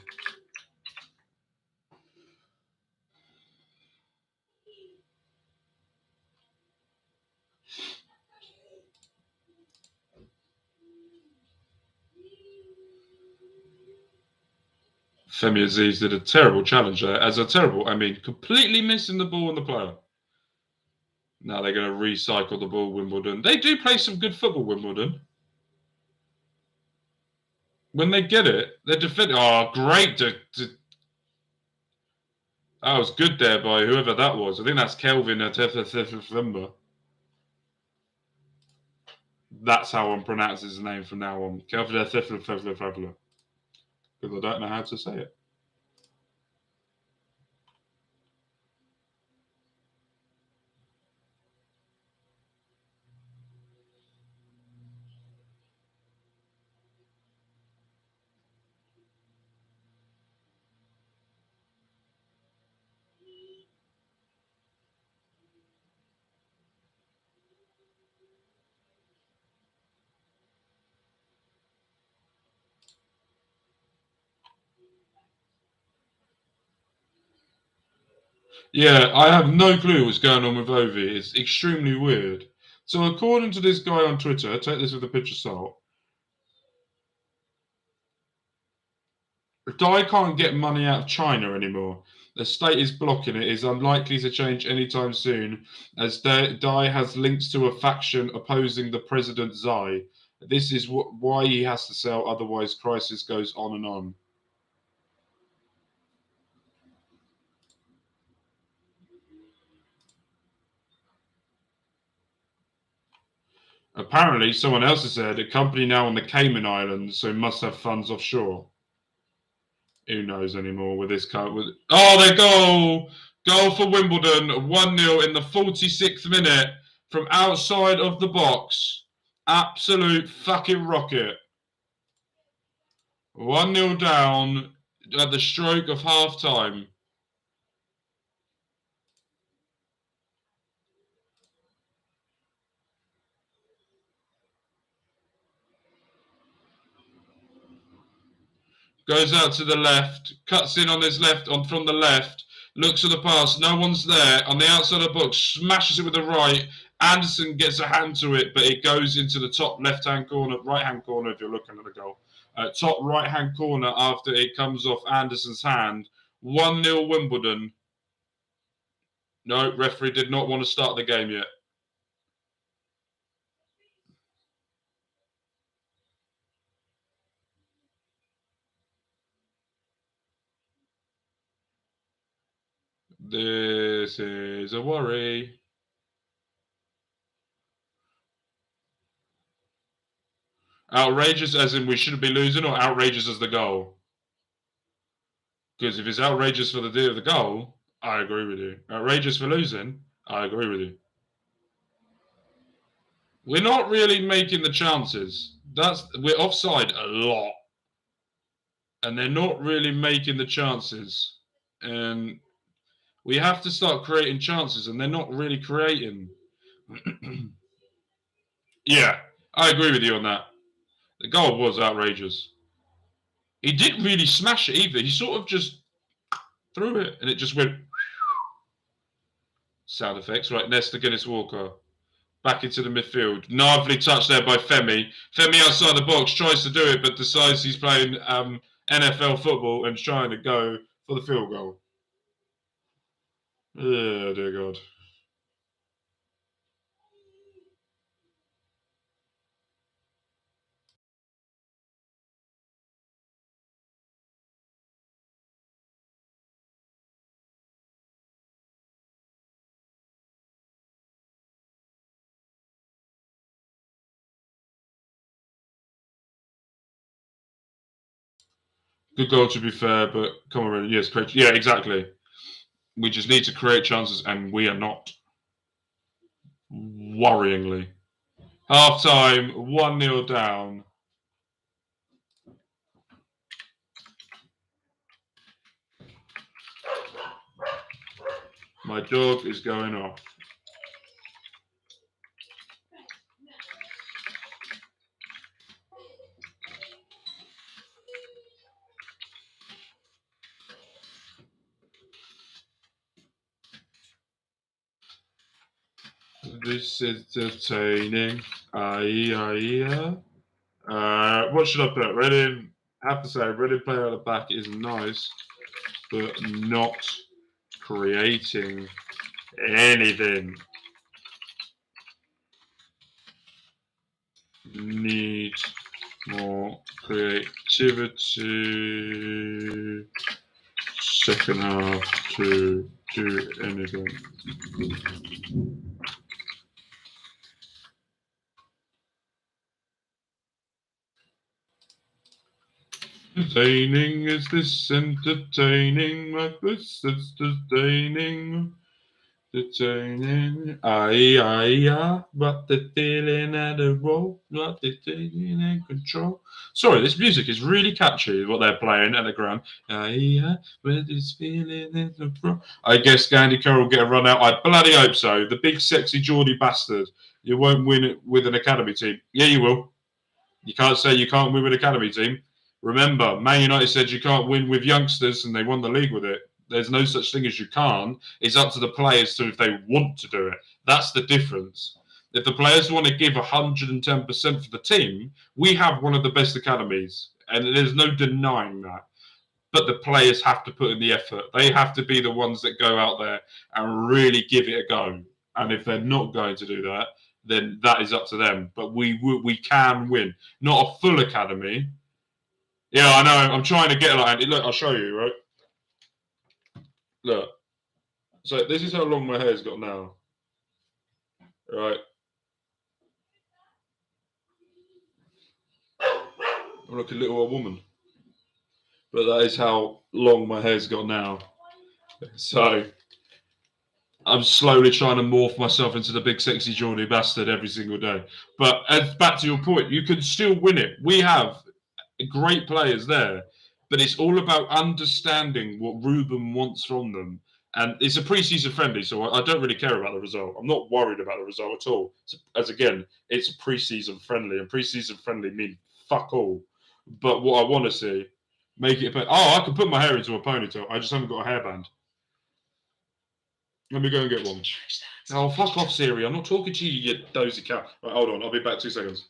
Femi Aziz did a terrible challenge there. I mean, completely missing the ball on the player. Now they're going to recycle the ball, Wimbledon. They do play some good football, Wimbledon. When they get it, they're defending. Oh, great. That was good there by whoever that was. I think that's Kelvin Atefemba. That's how I'm pronouncing his name from now on. Kelvin Atefemba. Because I don't know how to say it. Yeah, I have no clue what's going on with Ovi. It's extremely weird. So according to this guy on Twitter, take this with a pinch of salt. Dai can't get money out of China anymore. The state is blocking it. Is unlikely to change anytime soon, as Dai has links to a faction opposing the President Xi. This is why he has to sell, otherwise crisis goes on and on. Apparently, someone else has said a company now on the Cayman Islands, so must have funds offshore. Who knows anymore with this cut? Oh, they goal for Wimbledon, 1-0 in the 46th minute from outside of the box. Absolute fucking rocket. 1-0 down at the stroke of half time. Goes out to the left, cuts in on his left, from the left, looks at the pass, no one's there. On the outside of the box, smashes it with the right. Anderson gets a hand to it, but it goes into the top left-hand corner, right-hand corner if you're looking at the goal. Top right-hand corner after it comes off Anderson's hand. 1-0 Wimbledon. No, referee did not want to start the game yet. This is a worry. Outrageous as in we shouldn't be losing, or outrageous as the goal? Because if it's outrageous for the day of the goal, I agree with you. Outrageous for losing, I agree with you. We're not really making the chances. We're offside a lot. And they're not really making the chances. And we have to start creating chances, and they're not really creating. Yeah, I agree with you on that. The goal was outrageous. He didn't really smash it either. He sort of just threw it, and it just went. Sound effects, right? Nesta Guinness Walker. Back into the midfield. Lovely touch there by Femi. Femi outside the box tries to do it, but decides he's playing NFL football and trying to go for the field goal. Oh, dear God. Good goal, to be fair, but come on, yes, create. Yeah, exactly. We just need to create chances, and we are not. Worryingly. Half time, 1-0 down. My dog is going off. This is entertaining. What should I put? Reading, I have to say, Reading player at the back is nice, but not creating anything. Need more creativity. Second half to do anything. Entertaining, is this entertaining? Like this, it's entertaining. Entertaining. But the feeling at the roll, but the taking in control. Sorry, this music is really catchy, what they're playing at the ground. But this feeling in the roll. I guess Gandhi Carroll will get a run out. I bloody hope so. The big, sexy Geordie bastard. You won't win it with an academy team. Yeah, you will. You can't say you can't win with an academy team. Remember, Man United said you can't win with youngsters, and they won the league with it. There's no such thing as you can't. It's up to the players to if they want to do it. That's the difference. If the players want to give 110% for the team, we have one of the best academies, and there's no denying that. But the players have to put in the effort. They have to be the ones that go out there and really give it a go. And if they're not going to do that, then that is up to them. But we can win. Not a full academy. Yeah, I know. I'm trying to get like Andy. Look, I'll show you, right? Look. So this is how long my hair's got now. Right. I'm like a little old woman. But that is how long my hair's got now. So I'm slowly trying to morph myself into the big sexy Geordie bastard every single day. But back to your point, you can still win it. We have great players there, but it's all about understanding what Ruben wants from them. And it's a pre-season friendly, so I don't really care about the result. I'm not worried about the result at all. As again, it's a pre-season friendly, and pre-season friendly means fuck all. But what I want to see, make it. Oh, I can put my hair into a ponytail. I just haven't got a hairband. Let me go and get one. Oh, fuck off, Siri. I'm not talking to you, you dozy cat. Right, hold on. I'll be back 2 seconds.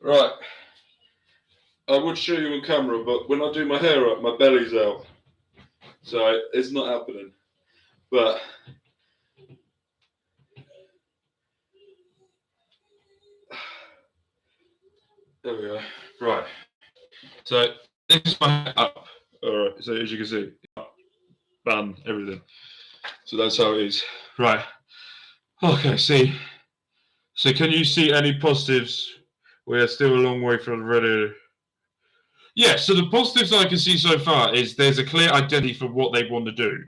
Right. I would show you on camera, but when I do my hair up, my belly's out. So it's not happening. But there we go. Right. So this is my hair up. Alright, so as you can see, bun, everything. So that's how it is. Right. Okay, see. So can you see any positives? We are still a long way from ready. Yeah, so the positives I can see so far is there's a clear identity for what they want to do.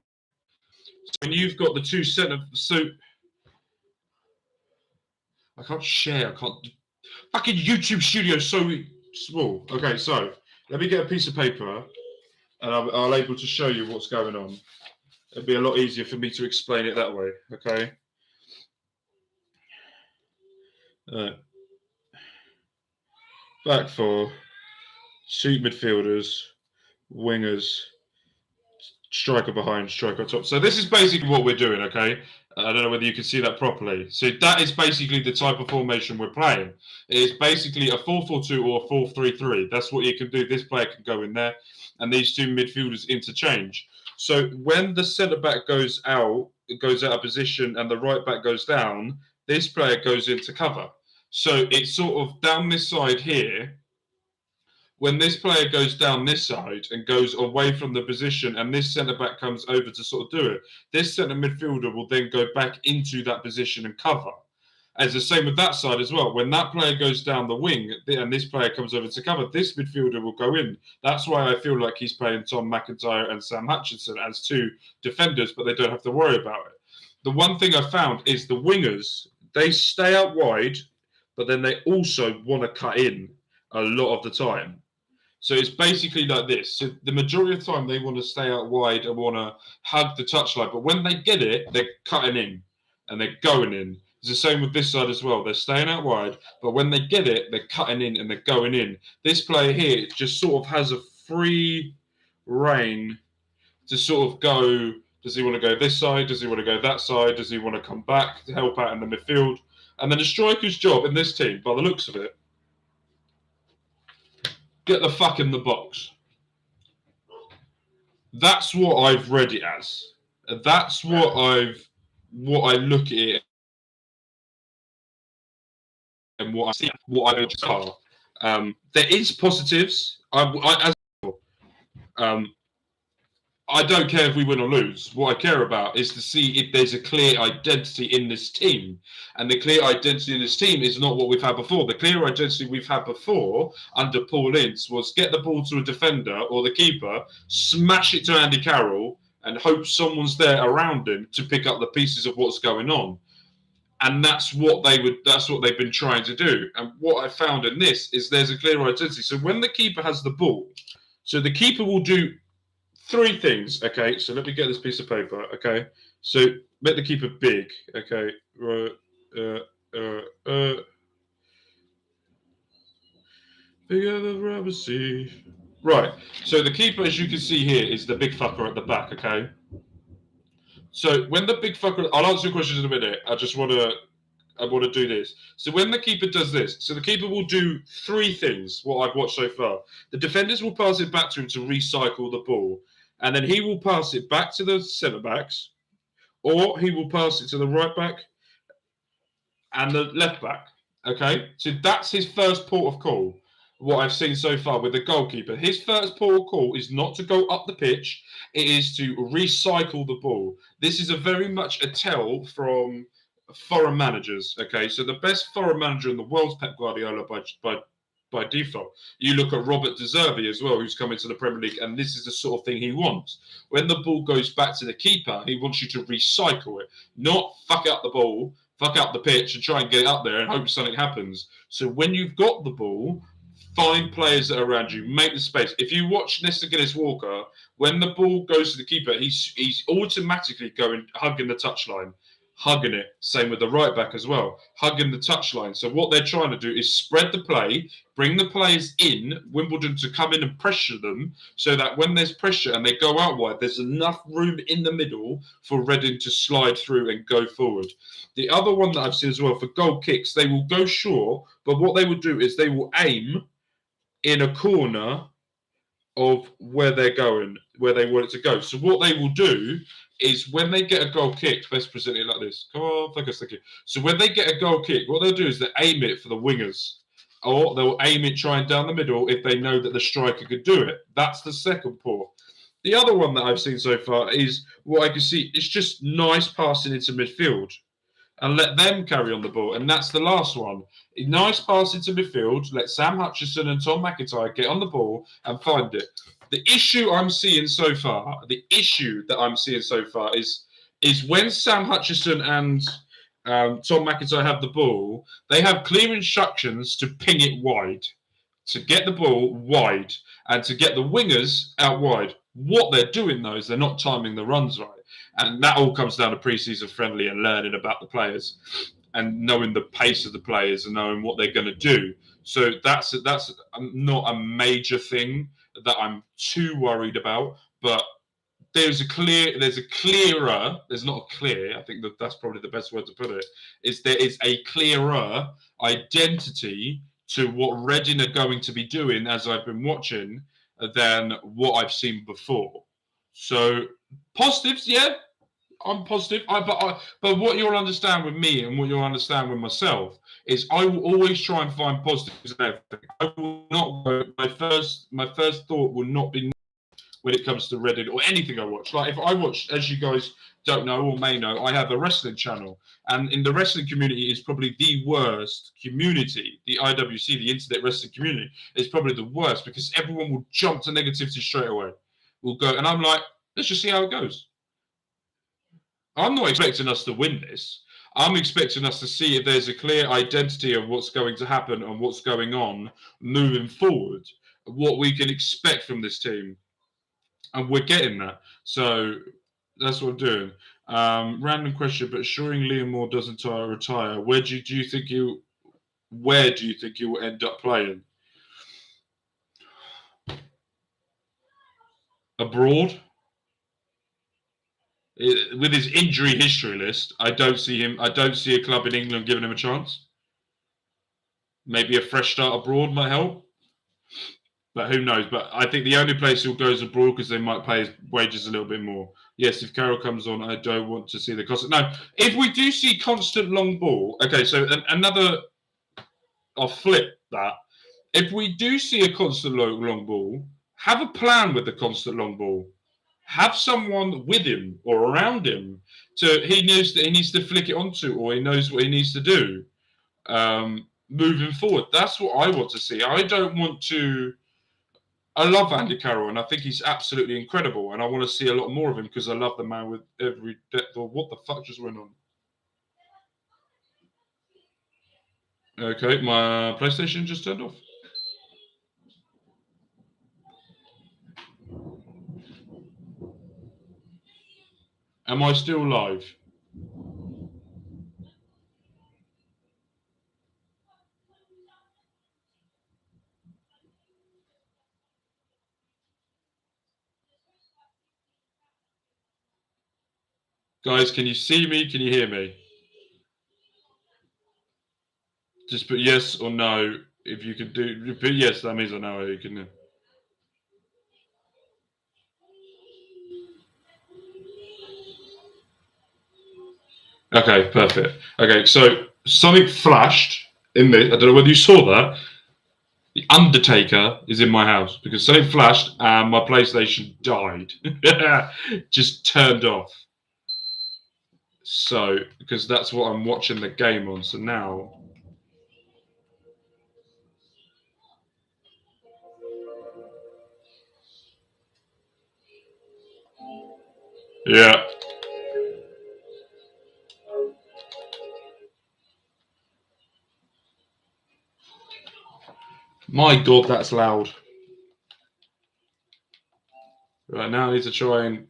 So when you've got the two centre, so I can't share. I can't. Fucking YouTube studio so small. Okay, so let me get a piece of paper, and I'll able to show you what's going on. It'd be a lot easier for me to explain it that way. Okay. Back four, two midfielders, wingers, striker behind, striker on top. So this is basically what we're doing, okay? I don't know whether you can see that properly. So that is basically the type of formation we're playing. It's basically a 4-4-2 or a 4-3-3. That's what you can do. This player can go in there, and these two midfielders interchange. So when the centre back goes out of position, and the right back goes down, this player goes into cover. So it's sort of down this side here. When this player goes down this side and goes away from the position, and this centre back comes over to sort of do it, this centre midfielder will then go back into that position and cover. As the same with that side as well. When that player goes down the wing and this player comes over to cover, this midfielder will go in. That's why I feel like he's playing Tom McIntyre and Sam Hutchinson as two defenders, but they don't have to worry about it. The one thing I found is the wingers, they stay out wide, but then they also want to cut in a lot of the time. So it's basically like this. So the majority of the time they want to stay out wide and want to hug the touchline, but when they get it, they're cutting in and they're going in. It's the same with this side as well. They're staying out wide, but when they get it, they're cutting in and they're going in. This player here just sort of has a free reign to sort of go. Does he want to go this side? Does he want to go that side? Does he want to come back to help out in the midfield? And then the striker's job in this team, by the looks of it, get the fuck in the box. That's what I've read it as. That's what I look at it and what I see, what I are. There is positives. I don't care if we win or lose. What I care about is to see if there's a clear identity in this team. And the clear identity in this team is not what we've had before. The clear identity we've had before under Paul Ince was get the ball to a defender or the keeper, smash it to Andy Carroll, and hope someone's there around him to pick up the pieces of what's going on. And that's what they've been trying to do. And what I found in this is there's a clear identity. So when the keeper has the ball, so the keeper will do three things. Okay, so let me get this piece of paper. Okay, so make the keeper big. Okay, bigger than rubber sea. Right. So the keeper, as you can see here, is the big fucker at the back. Okay. So when the big fucker, I'll answer your questions in a minute. I want to do this. So when the keeper does this, so the keeper will do three things. What I've watched so far, the defenders will pass it back to him to recycle the ball, and then he will pass it back to the centre backs, or he will pass it to the right back and the left back. Okay, so that's his first port of call. What I've seen so far with the goalkeeper, his first port of call is not to go up the pitch; it is to recycle the ball. This is a very much a tell from foreign managers. Okay, so the best foreign manager in the world is Pep Guardiola by default. You look at Robert De Zerbi as well, who's come into the Premier League, and this is the sort of thing he wants. When the ball goes back to the keeper, he wants you to recycle it, not fuck up the ball, fuck up the pitch, and try and get it up there and hope something happens. So when you've got the ball, find players that are around you, make the space. If you watch Nesta Guinness-Walker, when the ball goes to the keeper, he's automatically going hugging the touchline. Hugging it. Same with the right back as well. Hugging the touchline. So what they're trying to do is spread the play, bring the players in, Wimbledon to come in and pressure them, so that when there's pressure and they go out wide, there's enough room in the middle for Reading to slide through and go forward. The other one that I've seen as well, for goal kicks, they will go short, but what they will do is they will aim in a corner of where they're going, where they want it to go. So what they will do is when they get a goal kick, let's present it like this. Come on, focus, thank you. So when they get a goal kick, what they'll do is they aim it for the wingers, or they'll aim it trying down the middle if they know that the striker could do it. That's the second port. The other one that I've seen so far is what I can see. It's just nice passing into midfield and let them carry on the ball. And that's the last one. A nice pass into midfield. Let Sam Hutchinson and Tom McIntyre get on the ball and find it. The issue I'm seeing so far, is when Sam Hutchinson and Tom McIntyre have the ball, they have clear instructions to ping it wide, to get the ball wide, and to get the wingers out wide. What they're doing, though, is they're not timing the runs right. And that all comes down to pre-season friendly and learning about the players and knowing the pace of the players and knowing what they're going to do. So that's not a major thing that I'm too worried about. But there's not a clear, I think that's probably the best word to put it, is there is a clearer identity to what Reading are going to be doing as I've been watching than what I've seen before. So positives, yeah, I'm positive. But what you'll understand with me and what you'll understand with myself is I will always try and find positives in everything. I will not. My first thought will not be when it comes to Reddit or anything I watch. Like if I watch, as you guys don't know or may know, I have a wrestling channel, and in the wrestling community is probably the worst community. The IWC, the Internet Wrestling Community, is probably the worst because everyone will jump to negativity straight away. We'll go, and I'm like, let's just see how it goes. I'm not expecting us to win this. I'm expecting us to see if there's a clear identity of what's going to happen and what's going on moving forward, what we can expect from this team. And we're getting that. So that's what I'm doing. Random question, but assuring Liam Moore doesn't retire, where do you think he will end up playing? Abroad? With his injury history list, I don't see a club in England giving him a chance. Maybe a fresh start abroad might help. But who knows? But I think the only place he'll go is abroad because they might pay his wages a little bit more. Yes, if Carroll comes on, I don't want to see the cost. No, if we do see constant long ball, okay, so I'll flip that. If we do see a constant long ball, have a plan with the constant long ball. Have someone with him or around him he needs to flick it onto, or he knows what he needs to do moving forward. That's what I want to see. I don't want to. I love Andy Carroll, and I think he's absolutely incredible, and I want to see a lot more of him because I love the man with every depth. Or what the fuck just went on? Okay, my PlayStation just turned off. Am I still live? Guys, can you see me? Can you hear me? Just put yes or no. If you can do, put yes, that means I know you can. Okay, perfect. Okay, so something flashed in the. I don't know whether you saw that. The Undertaker is in my house because something flashed and my PlayStation died. Just turned off. So, because that's what I'm watching the game on. So now. Yeah. My God, that's loud. Right now I need to try and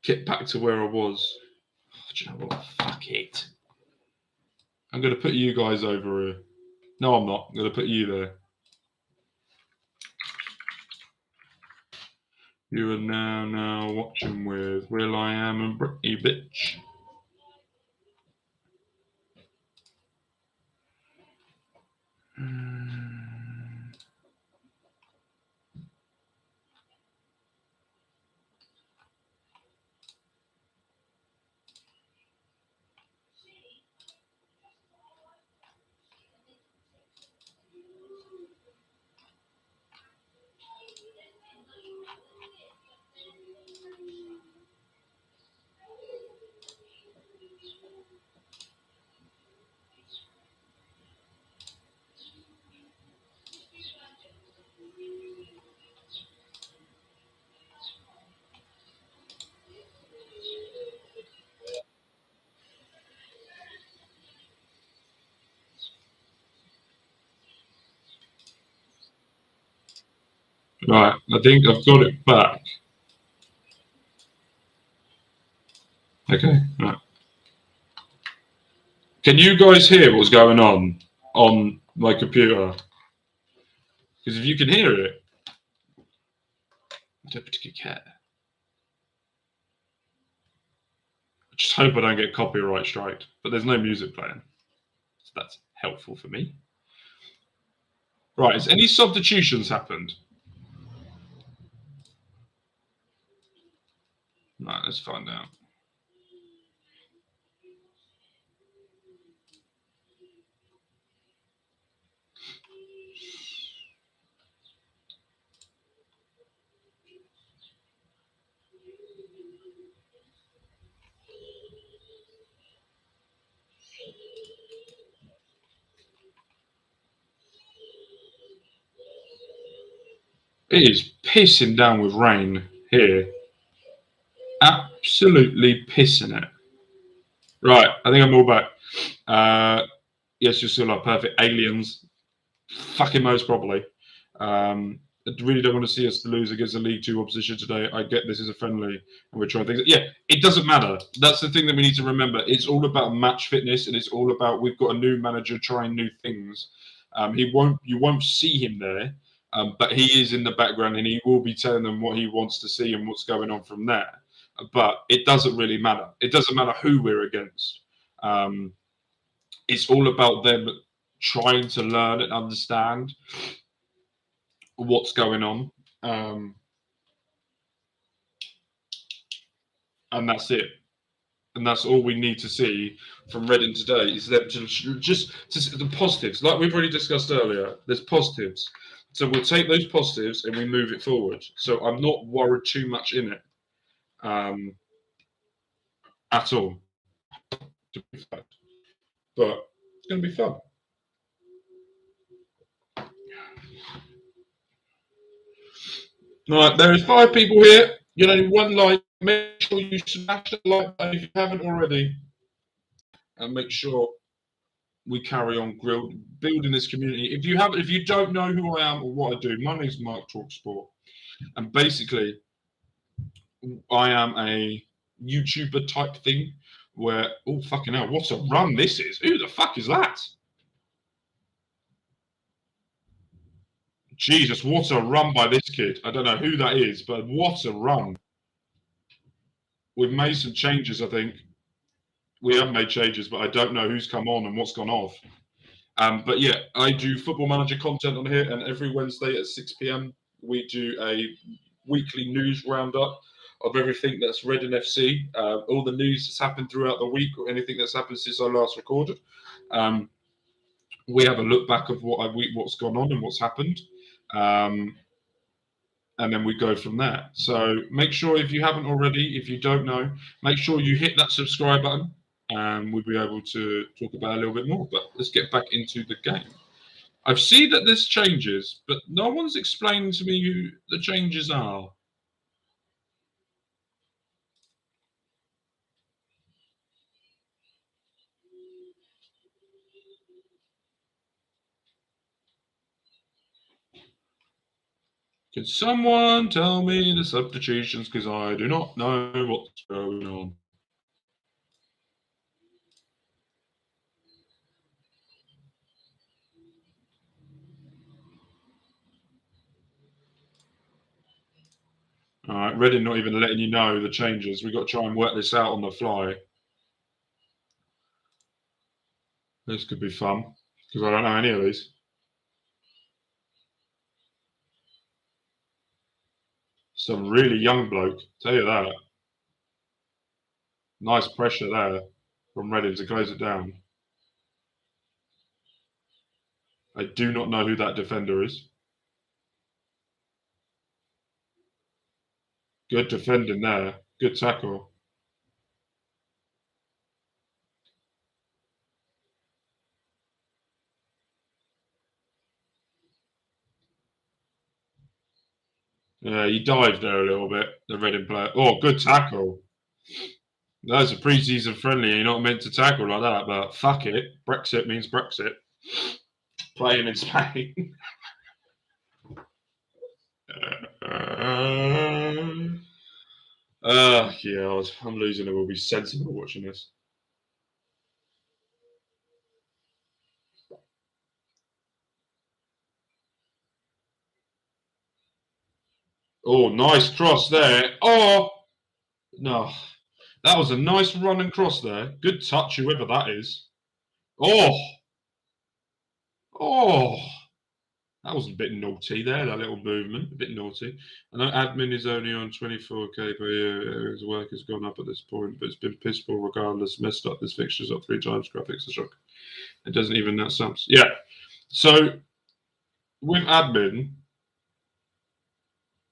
get back to where I was. Oh, do you know what? Fuck it. I'm going to put you guys over here. No, I'm not. I'm going to put you there. You are now watching with Will I Am and Britney, bitch. Right, I think I've got it back. Okay, right. Can you guys hear what's going on my computer? Because if you can hear it, I don't particularly care. I just hope I don't get copyright striked. But there's no music playing, so that's helpful for me. Right, has any substitutions happened? Right, let's find out. It is pissing down with rain here. Absolutely pissing it. Right, I think I'm all back. Yes, you're still up. Perfect. Aliens. Fucking most probably. I really don't want to see us lose against a League Two opposition today. I get this is a friendly and we're trying things. Yeah, it doesn't matter. That's the thing that we need to remember. It's all about match fitness and it's all about we've got a new manager trying new things. You won't see him there, but he is in the background and he will be telling them what he wants to see and what's going on from there. But it doesn't really matter. It doesn't matter who we're against. It's all about them trying to learn and understand what's going on. And that's it. And that's all we need to see from Reading today is them to just the positives, like we've already discussed earlier. There's positives, so we'll take those positives and we move it forward. So I'm not worried too much in it at all. But it's going to be fun. Right, there is 5 people here. You know, one like. Make sure you smash the like button if you haven't already, and make sure we carry on building this community. If you don't know who I am or what I do, my name's Mark Talksport, and basically, I am a YouTuber type thing where oh fucking hell, what a run this is! Who the fuck is that? Jesus, what a run by this kid! I don't know who that is, but what a run! we've made some changes. I think we have made changes, but I don't know who's come on and what's gone off. But yeah, I do Football Manager content on here, and every Wednesday at 6 p.m. we do a weekly news roundup of everything that's Reading FC, all the news that's happened throughout the week, or anything that's happened since I last recorded. We have a look back of what's gone on and what's happened, and then we go from there. So make sure, if you haven't already, if you don't know, make sure you hit that subscribe button, and we'll be able to talk about it a little bit more. But let's get back into the game. I've seen that there's changes, but no one's explained to me who the changes are. Can someone tell me the substitutions, because I do not know what's going on. All right, Reading not even letting you know the changes. We've got to try and work this out on the fly. This could be fun, because I don't know any of these. Some really young bloke, tell you that. Nice pressure there from Reading to close it down. I do not know who that defender is. Good defending there. Good tackle. Yeah, he dived there a little bit, the Reading player. Oh, good tackle. That's a pre-season friendly. You're not meant to tackle like that, but fuck it. Brexit means Brexit. Playing in Spain. Yeah, I'm losing it. We'll be sensible watching this. Oh, nice cross there. Oh, no. That was a nice run and cross there. Good touch, whoever that is. Oh, oh. That was a bit naughty there, that little movement. A bit naughty. I know admin is only on 24k per year. His work has gone up at this point, but it's been piss poor regardless. Messed up. This fixture's up 3 times. Graphics are shock. It doesn't even net subs. Yeah. So with admin,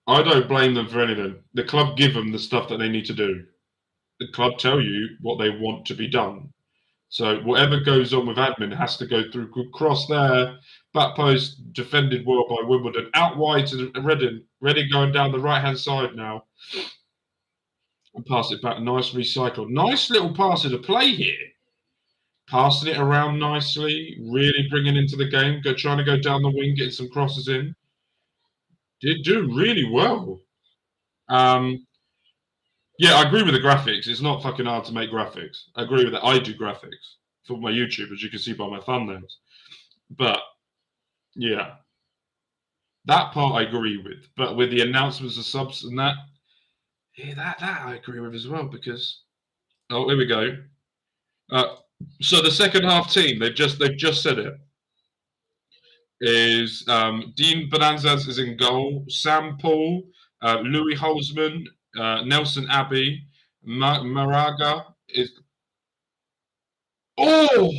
I don't blame them for anything. The club give them the stuff that they need to do. The club tell you what they want to be done. So whatever goes on with admin has to go through. Good cross there, back post defended well by Wimbledon, out wide to Reading. Reading going down the right hand side now, and pass it back. Nice recycle. Nice little pass of play here. Passing it around nicely, really bringing into the game. Trying to go down the wing, getting some crosses in. Did do really well. Yeah, I agree with the graphics. It's not fucking hard to make graphics. I agree with that. I do graphics for my YouTube, as you can see by my thumbnails. But yeah, that part I agree with. But with the announcements of subs and that, yeah, that I agree with as well. Because here we go. So the second half team, they've just said it, is Dean Bonanzas is in goal. Sam Paul, Louis Holzman, Nelson Abbey, Maraga is. Oh.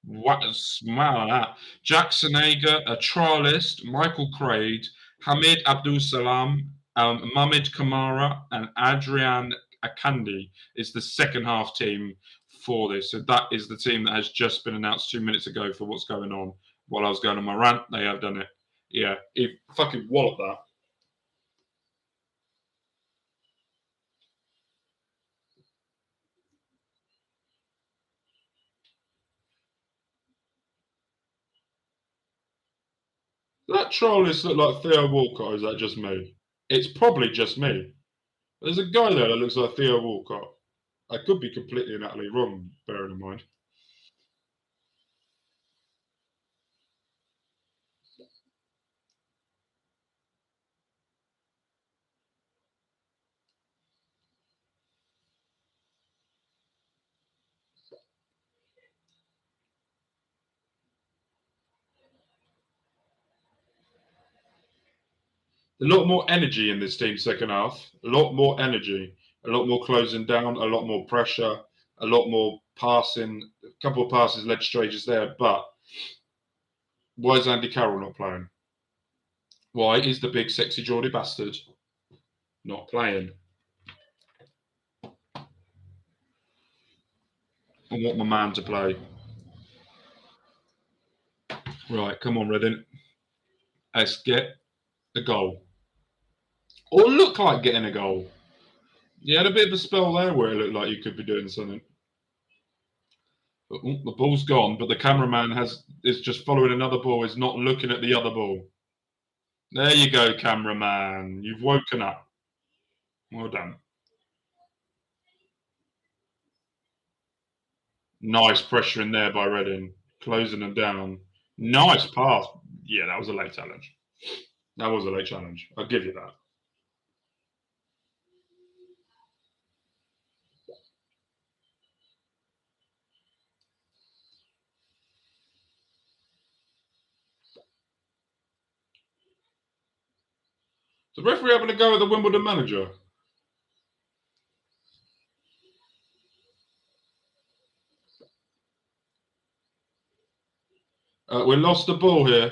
What a smell that. Jackson Ager, a trialist, Michael Craig, Hamid Abdul Salam, Mohamed Kamara, and Adrian Akandi is the second half team for this. So that is the team that has just been announced 2 minutes ago for what's going on. While I was going on my rant, they have done it. Yeah, it fucking wallop that. That trialist look like Theo Walcott, or is that just me? It's probably just me. There's a guy there that looks like Theo Walcott. I could be completely and utterly wrong, bearing in mind. A lot more energy in this team second half. A lot more energy. A lot more closing down. A lot more pressure. A lot more passing. A couple of passes led straight just there. But why is Andy Carroll not playing? Why is the big sexy Geordie bastard not playing? I want my man to play. Right, come on, Reading. Let's get a goal. Or look like getting a goal. You had a bit of a spell there where it looked like you could be doing something. But the ball's gone, but the cameraman is just following another ball, is not looking at the other ball. There you go, cameraman. You've woken up. Well done. Nice pressure in there by Reading. Closing them down. Nice pass. Yeah, that was a late challenge. That was a late challenge. I'll give you that. The referee having a go at the Wimbledon manager. We lost the ball here.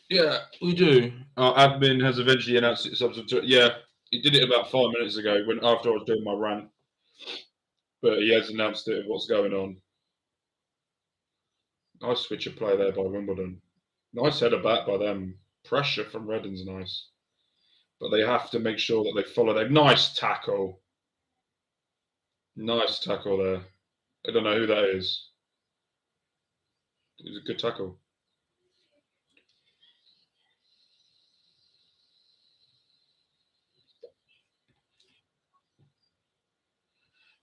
Yeah, we do. Our admin has eventually announced its substitute. Yeah, he did it about 5 minutes ago when after I was doing my rant. But he has announced it of what's going on. Nice switch of play there by Wimbledon. Nice header back by them. Pressure from Reading's nice. But they have to make sure that they follow their nice tackle. Nice tackle there. I don't know who that is. It was a good tackle.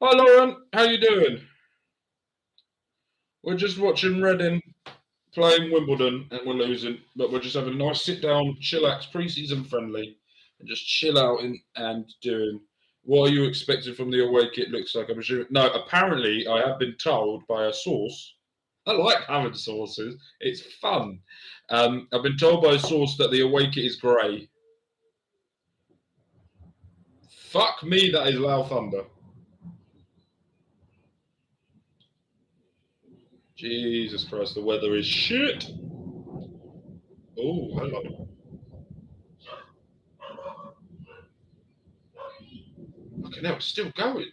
Hi Lauren, how you doing? We're just watching Reading playing Wimbledon and we're losing, but we're just having a nice sit down, chillax, pre-season friendly, and just chill out and doing. What are you expecting from the away kit? Looks like I'm assuming. No, apparently I have been told by a source. I like having sources. It's fun. I've been told by a source that the away kit is grey. Fuck me, that is Lao Thunder. Jesus Christ, the weather is shit. Oh, hello. Fucking hell, it's still going.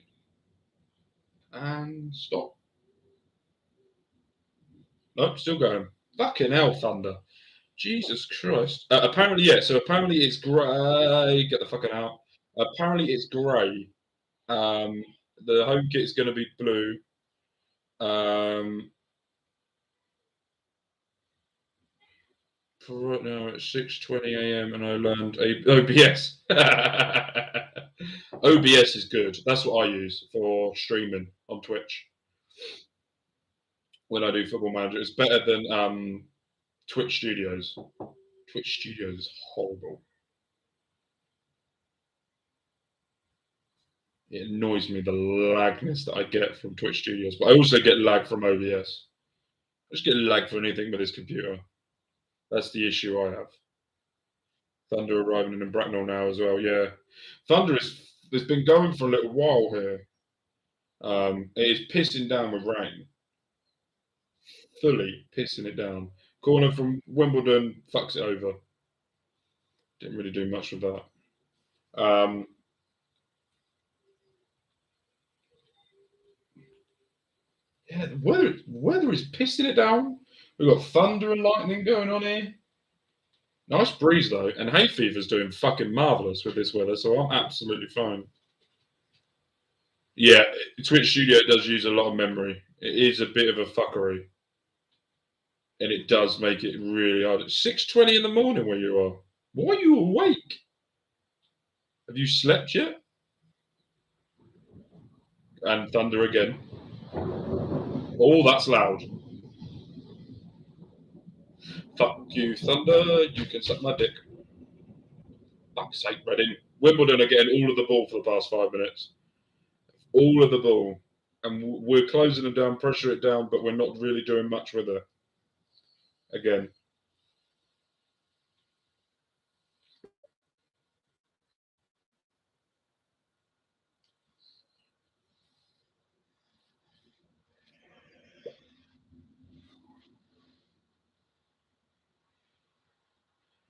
And stop. Nope, still going. Fucking hell, Thunder. Jesus Christ. Apparently, yeah, so apparently it's grey. Get the fucking out. Apparently it's grey. The home kit is going to be blue. Right now it's 6:20 a.m. and I learned OBS. OBS is good. That's what I use for streaming on Twitch when I do Football Manager. It's better than Twitch Studios. Twitch Studios is horrible. It annoys me the lagness that I get from Twitch Studios, but I also get lag from OBS. I just get lag for anything with this computer. That's the issue I have. Thunder arriving in Bracknell now as well. Yeah, Thunder has been going for a little while here. It is pissing down with rain. Fully pissing it down. Corner from Wimbledon fucks it over. Didn't really do much with that. Yeah, the weather is pissing it down. We've got thunder and lightning going on here. Nice breeze though, and hay fever's doing fucking marvelous with this weather, so I'm absolutely fine. Yeah, Twitch Studio does use a lot of memory. It is a bit of a fuckery, and it does make it really hard. It's 6:20 in the morning where you are. Why are you awake? Have you slept yet? And thunder again. Oh, that's loud. Fuck you, Thunder. You can suck my dick. Fuck's sake, Reading. Wimbledon are getting all of the ball for the past 5 minutes. All of the ball. And we're closing them down, pressure it down, but we're not really doing much with it. Again.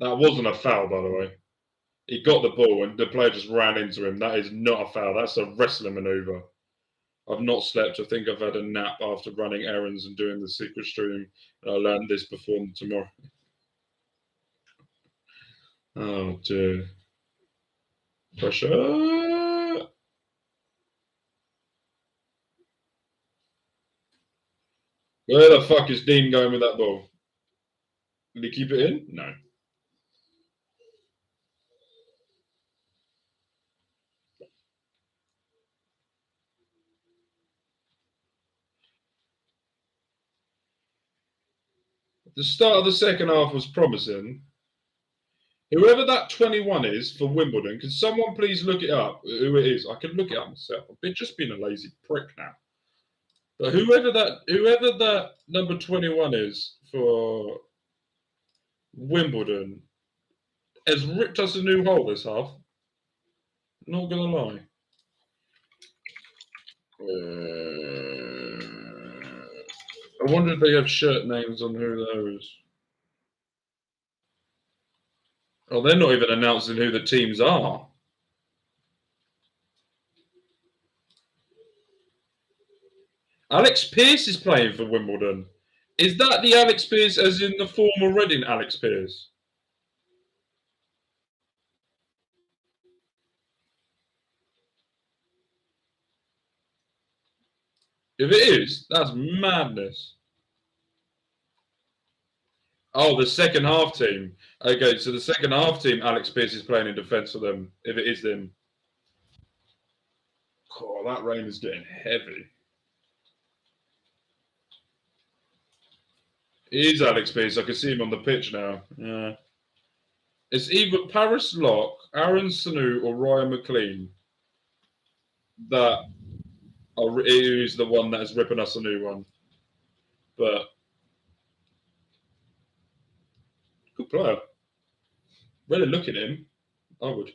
That wasn't a foul, by the way. He got the ball and the player just ran into him. That is not a foul. That's a wrestling maneuver. I've not slept. I think I've had a nap after running errands and doing the secret stream. I learned this before tomorrow. Oh dear. Pressure. Where the fuck is Dean going with that ball? Did he keep it in? No. The start of the second half was promising. Whoever that 21 is for Wimbledon, can someone please look it up? Who it is? I can look it up myself. I've just been a lazy prick now. But whoever that number 21 is for Wimbledon has ripped us a new hole this half. Not gonna lie. I wonder if they have shirt names on who those. Oh, they're not even announcing who the teams are. Alex Pearce is playing for Wimbledon. Is that the Alex Pearce as in the former Reading Alex Pearce? If it is, that's madness. Oh, the second half team. Okay, so the second half team, Alex Pearce is playing in defence for them. If it is them. Oh, that rain is getting heavy. It is Alex Pearce. I can see him on the pitch now. Yeah. It's either Paris Locke, Aaron Sanu, or Ryan McLean that is the one that is ripping us a new one. But good player. Really look at him. I would.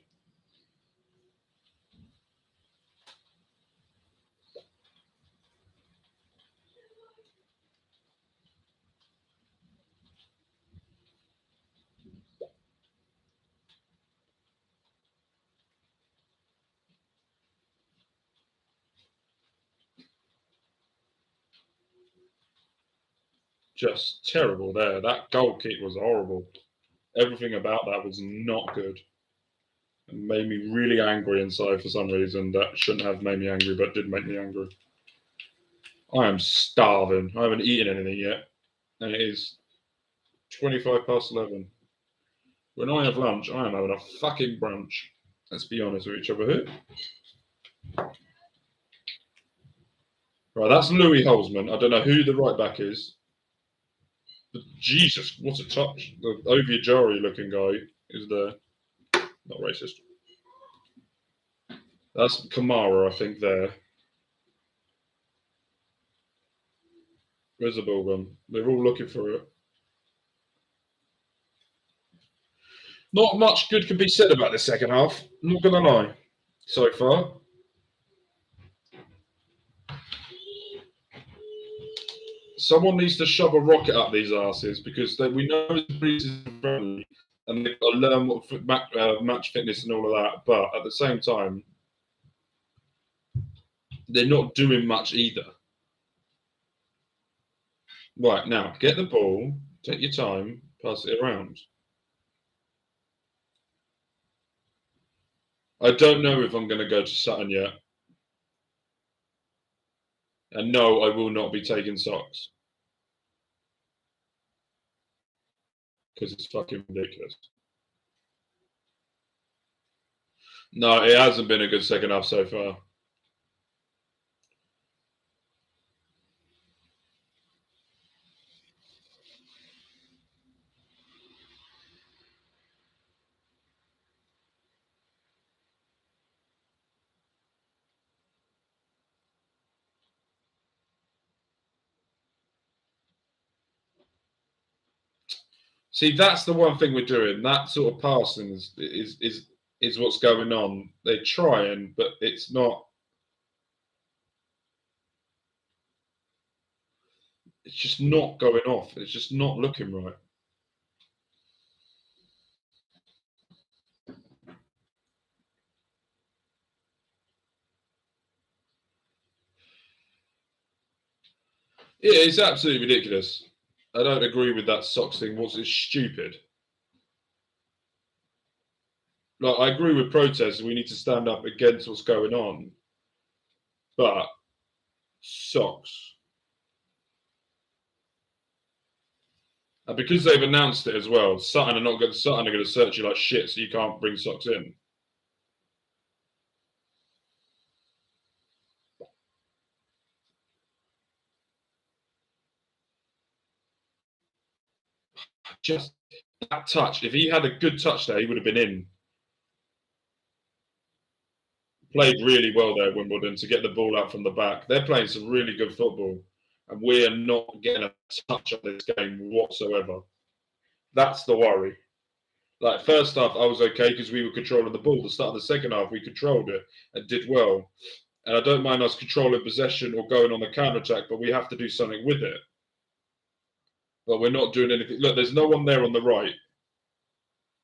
Just terrible there. That goal kick was horrible. Everything about that was not good. It made me really angry inside for some reason. That shouldn't have made me angry, but did make me angry. I am starving. I haven't eaten anything yet. And it is 25 past 11. When I have lunch, I am having a fucking brunch. Let's be honest with each other here. Right, that's Louis Holzman. I don't know who the right back is. But Jesus, what a touch. The Oviajari looking guy is there. Not racist. That's Kamara, I think, there. Where's the ball gone? They're all looking for it. Not much good can be said about the second half. I'm not going to lie. So far. Someone needs to shove a rocket up these asses because we know it's preseason friendly and they've got to learn what match fitness and all of that. But at the same time, they're not doing much either. Right, now, get the ball, take your time, pass it around. I don't know if I'm going to go to Sutton yet. And no, I will not be taking socks. Because it's fucking ridiculous. No, it hasn't been a good second half so far. See, that's the one thing we're doing. That sort of passing is what's going on. They're trying, but it's not. It's just not going off. It's just not looking right. Yeah, it's absolutely ridiculous. I don't agree with that socks thing. It's stupid. Like, I agree with protests. We need to stand up against what's going on. But socks. And because they've announced it as well, Sutton are going to search you like shit, so you can't bring socks in. Just that touch. If he had a good touch there, he would have been in. Played really well there, Wimbledon, to get the ball out from the back. They're playing some really good football, and we're not getting a touch on this game whatsoever. That's the worry. Like, first half, I was okay because we were controlling the ball. The start of the second half, we controlled it and did well. And I don't mind us controlling possession or going on the counter attack, but we have to do something with it. But we're not doing anything. Look, there's no one there on the right.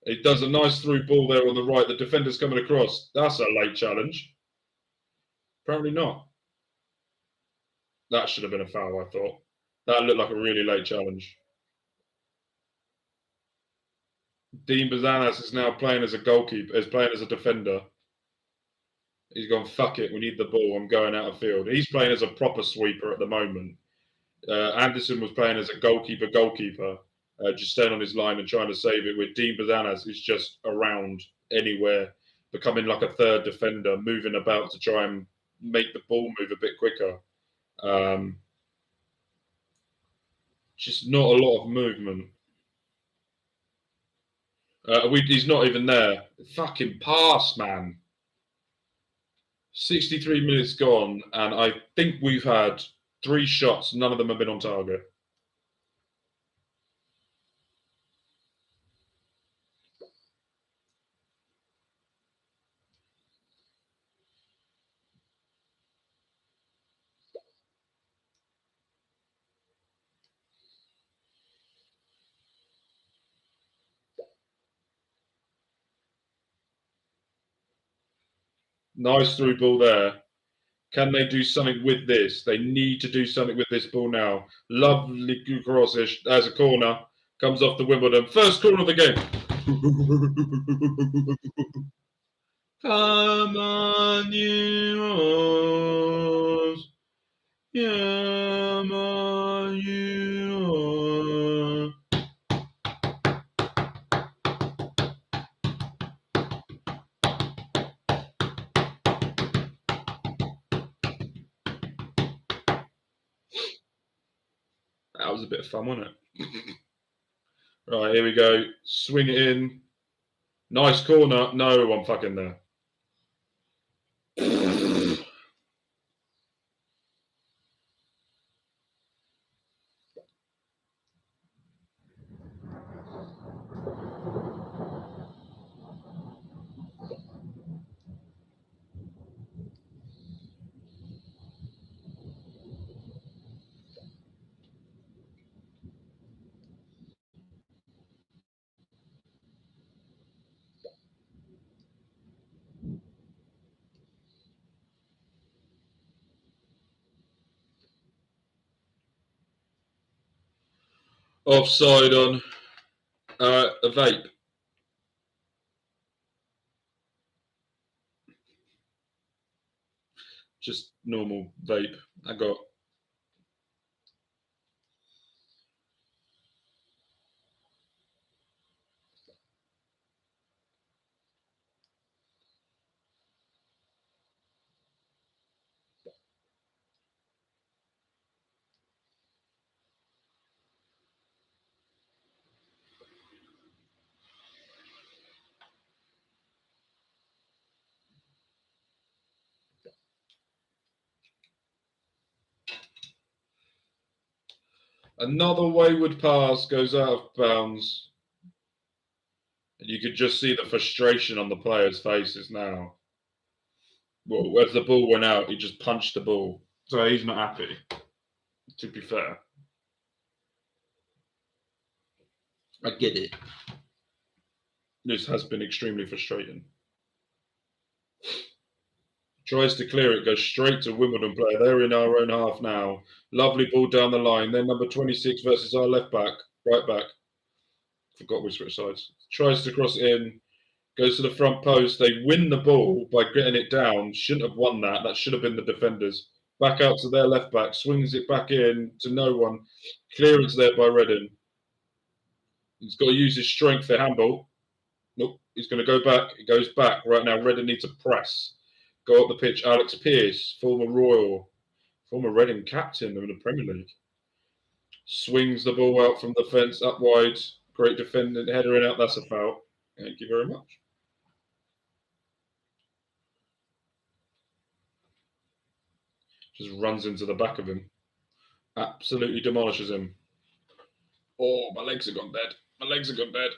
He does a nice through ball there on the right. The defender's coming across. That's a late challenge. Apparently not. That should have been a foul, I thought. That looked like a really late challenge. Dean Bazanas is now playing as a goalkeeper, is playing as a defender. He's gone, fuck it, we need the ball, I'm going out of field. He's playing as a proper sweeper at the moment. Anderson was playing as a goalkeeper, just staying on his line and trying to save it, with Dean Bazanas is just around anywhere, becoming like a third defender, moving about to try and make the ball move a bit quicker. Just not a lot of movement. He's not even there. Fucking pass, man. 63 minutes gone, and I think we've had 3 shots. None of them have been on target. Nice through ball there. Can they do something with this? They need to do something with this ball now. Lovely crossish. There's a corner. Comes off the Wimbledon. First corner of the game. Come on, you. Come on, you. That was a bit of fun, wasn't it? Right, here we go. Swing it in. Nice corner. No one fucking there. Offside on a vape. Just normal vape. I got. Another wayward pass goes out of bounds. And you could just see the frustration on the players' faces now. Well, as the ball went out, he just punched the ball. So he's not happy, to be fair. I get it. This has been extremely frustrating. Tries to clear it, goes straight to Wimbledon player. They're in our own half now. Lovely ball down the line. Then number 26 versus our left back, right back. Forgot which sides. Tries to cross it in, goes to the front post. They win the ball by getting it down. Shouldn't have won that. That should have been the defenders. Back out to their left back. Swings it back in to no one. Clearance there by Reading. He's got to use his strength for handball. Nope. He's going to go back. He goes back. Right now, Reading need to press. Go up the pitch. Alex Pearce, former Royal, former Reading captain of the Premier League. Swings the ball out from the fence up wide. Great defending. Header in out. That's a foul. Thank you very much. Just runs into the back of him. Absolutely demolishes him. Oh, my legs have gone dead. My legs have gone dead.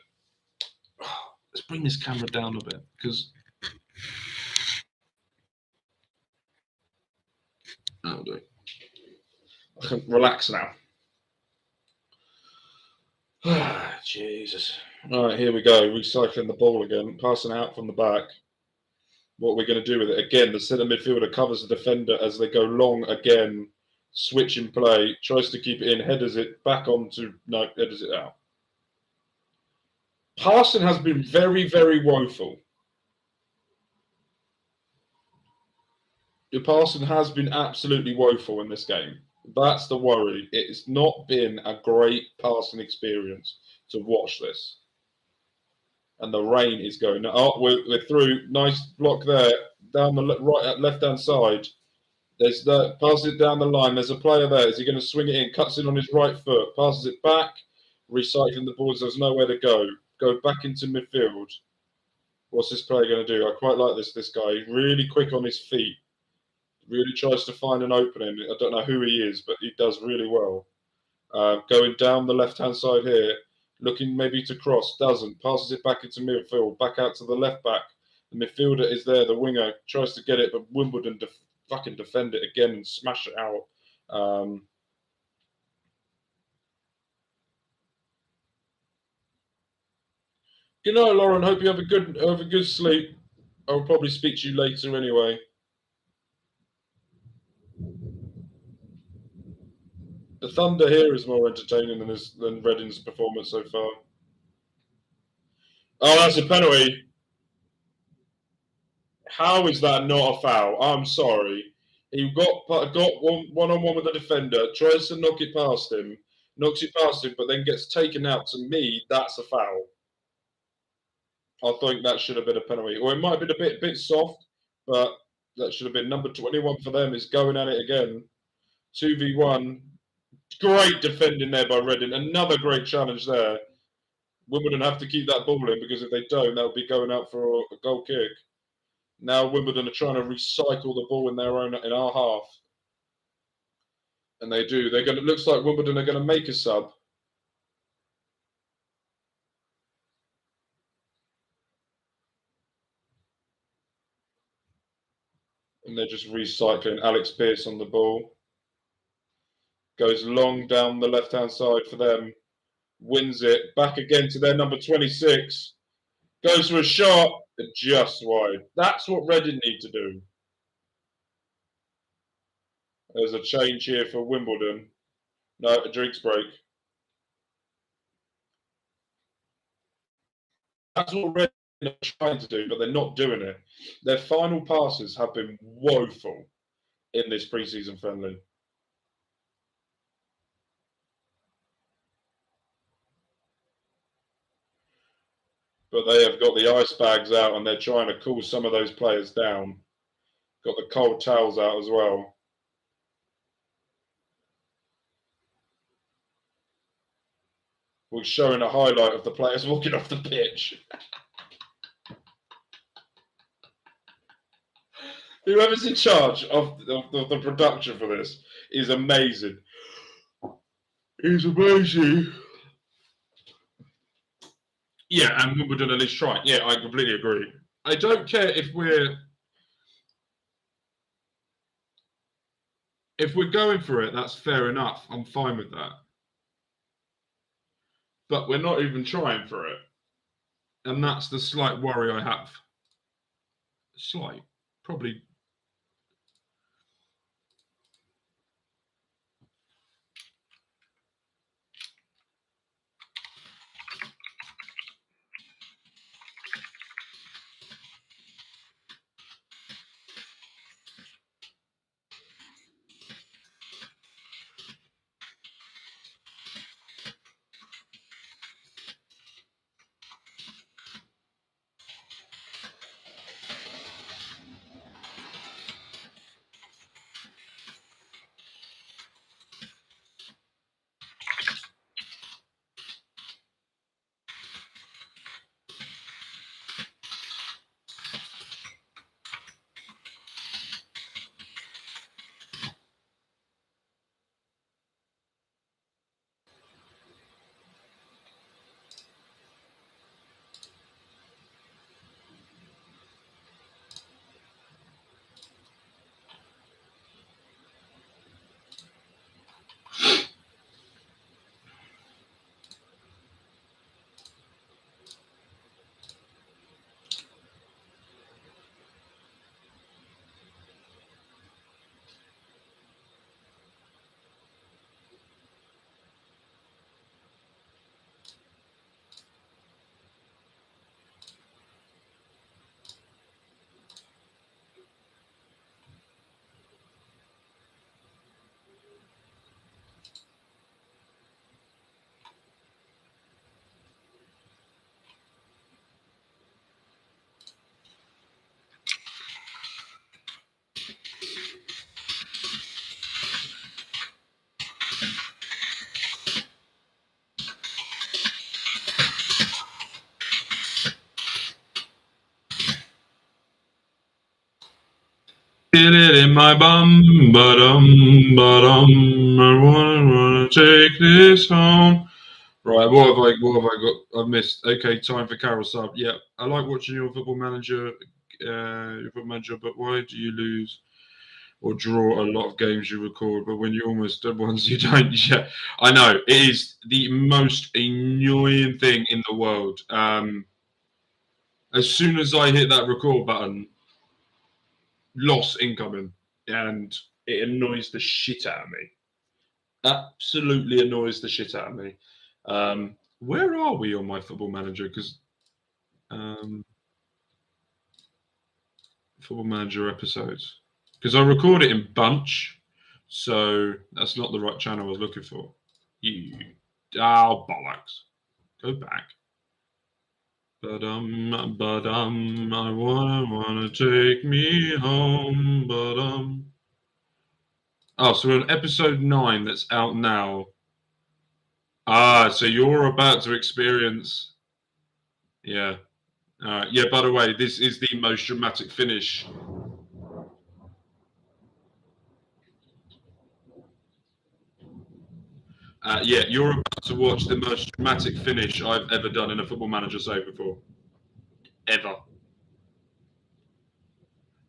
Let's bring this camera down a bit because that'll do. I can relax now. Jesus. All right, here we go. Recycling the ball again. Passing out from the back. What are we going to do with it? Again, the centre midfielder covers the defender as they go long again. Switch in play. Tries to keep it in. Headers it back onto... No, headers it out. Passing has been very, very woeful. The passing has been absolutely woeful in this game. That's the worry. It's not been a great passing experience to watch this. And the rain is going. Oh, we're through. Nice block there. Down the left-hand side. There's the passes it down the line. There's a player there. Is he going to swing it in? Cuts in on his right foot. Passes it back. Recycling the ball. There's nowhere to go. Go back into midfield. What's this player going to do? I quite like this guy. He's really quick on his feet. Really tries to find an opening. I don't know who he is, but he does really well. Going down the left-hand side here. Looking maybe to cross. Doesn't. Passes it back into midfield. Back out to the left back. The midfielder is there. The winger tries to get it, but Wimbledon fucking defend it again and smash it out. Good night, Lauren. Hope you have a good sleep. I'll probably speak to you later anyway. The Thunder here is more entertaining than Reading's performance so far. Oh, that's a penalty. How is that not a foul? I'm sorry. He got one-on-one with the defender, tries to knock it past him, knocks it past him, but then gets taken out. To me, that's a foul. I think that should have been a penalty. Or it might have been a bit soft, but that should have been. Number 21 for them is going at it again. 2v1. Great defending there by Reading. Another great challenge there. Wimbledon have to keep that ball in because if they don't, they'll be going out for a goal kick. Now Wimbledon are trying to recycle the ball in our half. And they do. It looks like Wimbledon are going to make a sub. And they're just recycling. Alex Pearce on the ball. Goes long down the left-hand side for them. Wins it. Back again to their number 26. Goes for a shot. Just wide. That's what Reading need to do. There's a change here for Wimbledon. No, a drinks break. That's what Reading are trying to do, but they're not doing it. Their final passes have been woeful in this pre-season friendly. But they have got the ice bags out and they're trying to cool some of those players down. Got the cold towels out as well. We're showing a highlight of the players walking off the pitch. Whoever's in charge of the production for this is amazing. He's amazing. Yeah, and Wimbledon at least try. Yeah, I completely agree. I don't care if we're going for it. That's fair enough. I'm fine with that. But we're not even trying for it, and that's the slight worry I have. Slight, probably Feel it in my bum, ba-dum. I wanna take this home. Right, what have I got? I've missed. Okay, time for Carol sub. Yeah, I like watching your football manager, but why do you lose or draw a lot of games you record, but when you almost done ones you don't? Yeah, I know. It is the most annoying thing in the world. As soon as I hit that record button, loss incoming, and it annoys the shit out of me. Absolutely annoys the shit out of me. Where are we on my football manager? Because football manager episodes. Because I record it in bunch, so that's not the right channel I was looking for. You, bollocks. Go back. I wanna take me home. Oh, so we're on episode 9 that's out now. So you're about to experience. Yeah. Yeah, by the way, this is the most dramatic finish. Yeah, you're about to watch the most dramatic finish I've ever done in a Football Manager save before. Ever.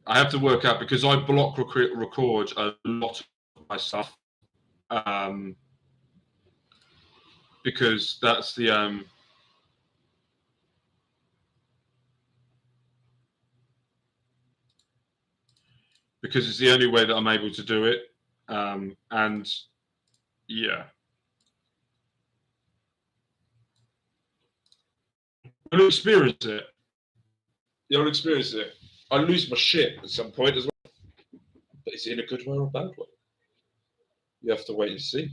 I have to work out because I block record a lot of my stuff. Because that's the because it's the only way that I'm able to do it. And yeah. You'll experience it. You'll experience it. I lose my shit at some point as well. But is it in a good way or a bad way? You have to wait and see.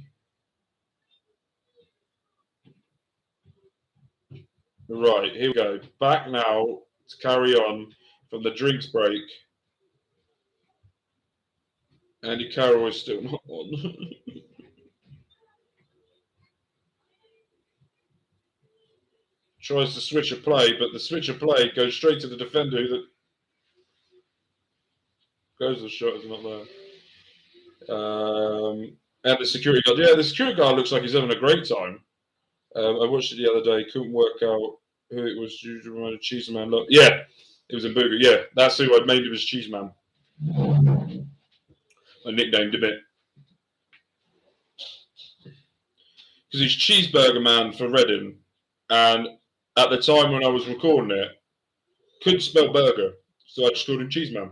Right, here we go. Back now to carry on from the drinks break. Andy Carroll is still not on. Tries to switch a play, but the switch of play goes straight to the defender who goes the shot is not there. And the security guard. Yeah, the security guard looks like he's having a great time. I watched it the other day. Couldn't work out who it was. Cheese Man. Look, yeah, it was a booger. Yeah, that's who I made him as Cheese Man. I nicknamed him it because he's Cheeseburger Man for Reading. And at the time when I was recording it, couldn't spell burger, so I just called him Cheese Man.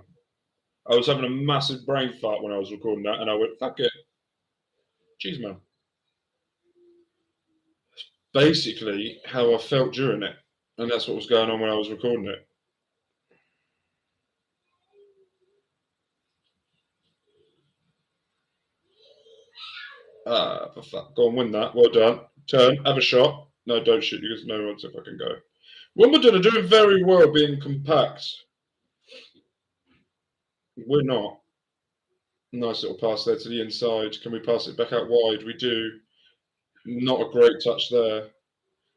I was having a massive brain fart when I was recording that, and I went, fuck it, Cheese Man. Basically, how I felt during it, and that's what was going on when I was recording it. For fuck, go and win that. Well done. Turn, have a shot. No, don't shoot because no one's a fucking go. Wimbledon are doing very well being compact. We're not. Nice little pass there to the inside. Can we pass it back out wide? We do. Not a great touch there.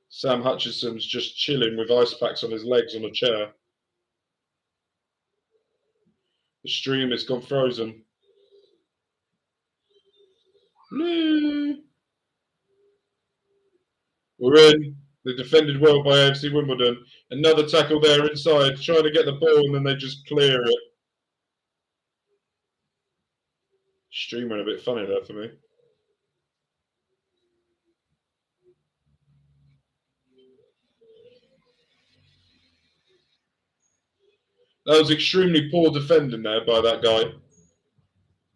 Sam Hutchinson's just chilling with ice packs on his legs on a chair. The stream has gone frozen. No. We're in. They defended well by AFC Wimbledon. Another tackle there inside, trying to get the ball, and then they just clear it. Stream went a bit funny there for me. That was extremely poor defending there by that guy.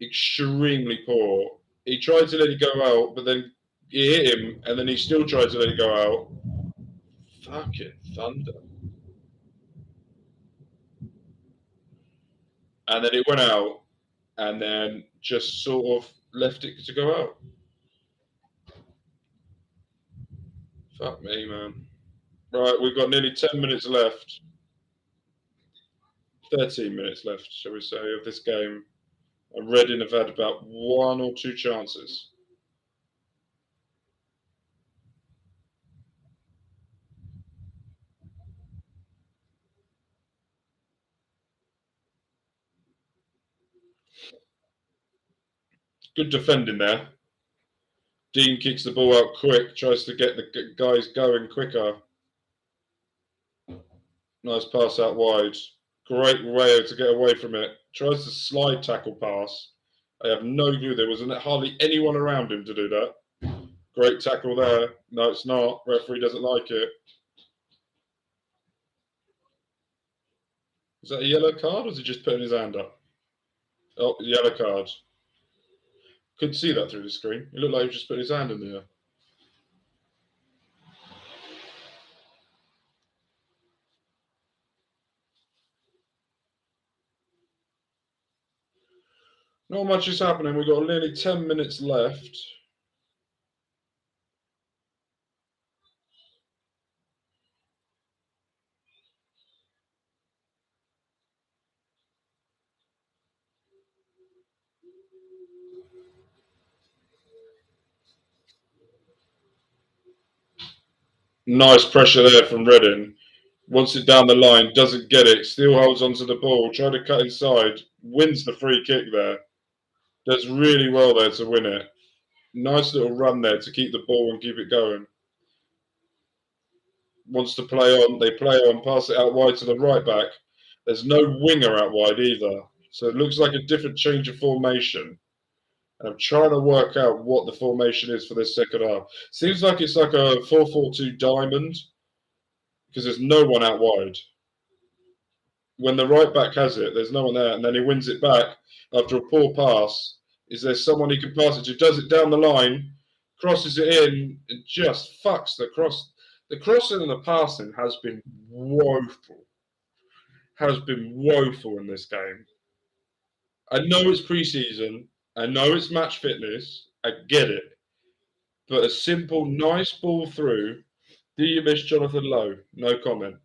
Extremely poor. He tried to let it go out, but then he hit him, and then he still tried to let it go out. Fucking thunder. And then it went out, and then just sort of left it to go out. Fuck me, man. Right, we've got nearly 10 minutes left. 13 minutes left, shall we say, of this game. And Reading have had about 1 or 2 chances. Good defending there. Dean kicks the ball out quick, tries to get the guys going quicker. Nice pass out wide. Great way to get away from it. Tries to slide tackle pass. I have no clue. There wasn't hardly anyone around him to do that. Great tackle there. No, it's not. Referee doesn't like it. Is that a yellow card or is he just putting his hand up? Oh, yellow card. Couldn't see that through the screen. It looked like he was just putting his hand in the air. Not much is happening. We've got nearly 10 minutes left. Nice pressure there from Reading. Wants it down the line, doesn't get it, still holds onto the ball, trying to cut inside, wins the free kick there. Does really well there to win it. Nice little run there to keep the ball and keep it going. Wants to play on, they play on, pass it out wide to the right back. There's no winger out wide either. So it looks like a different change of formation. And I'm trying to work out what the formation is for this second half. Seems like it's like a 4-4-2 diamond because there's no one out wide. When the right back has it, there's no one there, and then he wins it back after a poor pass. Is there someone he can pass it to? Does it down the line, crosses it in, and just fucks the cross. The crossing and the passing has been woeful. Has been woeful in this game. I know it's pre-season. I know it's match fitness. I get it. But a simple, nice ball through. Do you miss Jonathan Lowe? No comment.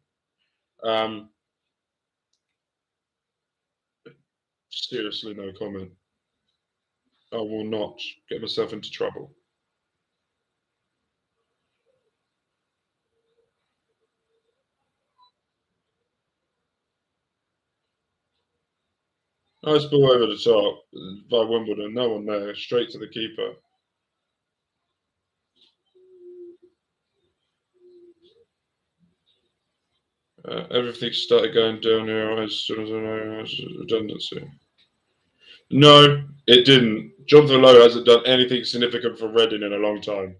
Seriously, no comment. I will not get myself into trouble. Nice ball over the top by Wimbledon. No one there. Straight to the keeper. Everything started going down here as soon as I know redundancy. No, it didn't. Jonathan Lowe hasn't done anything significant for Reading in a long time.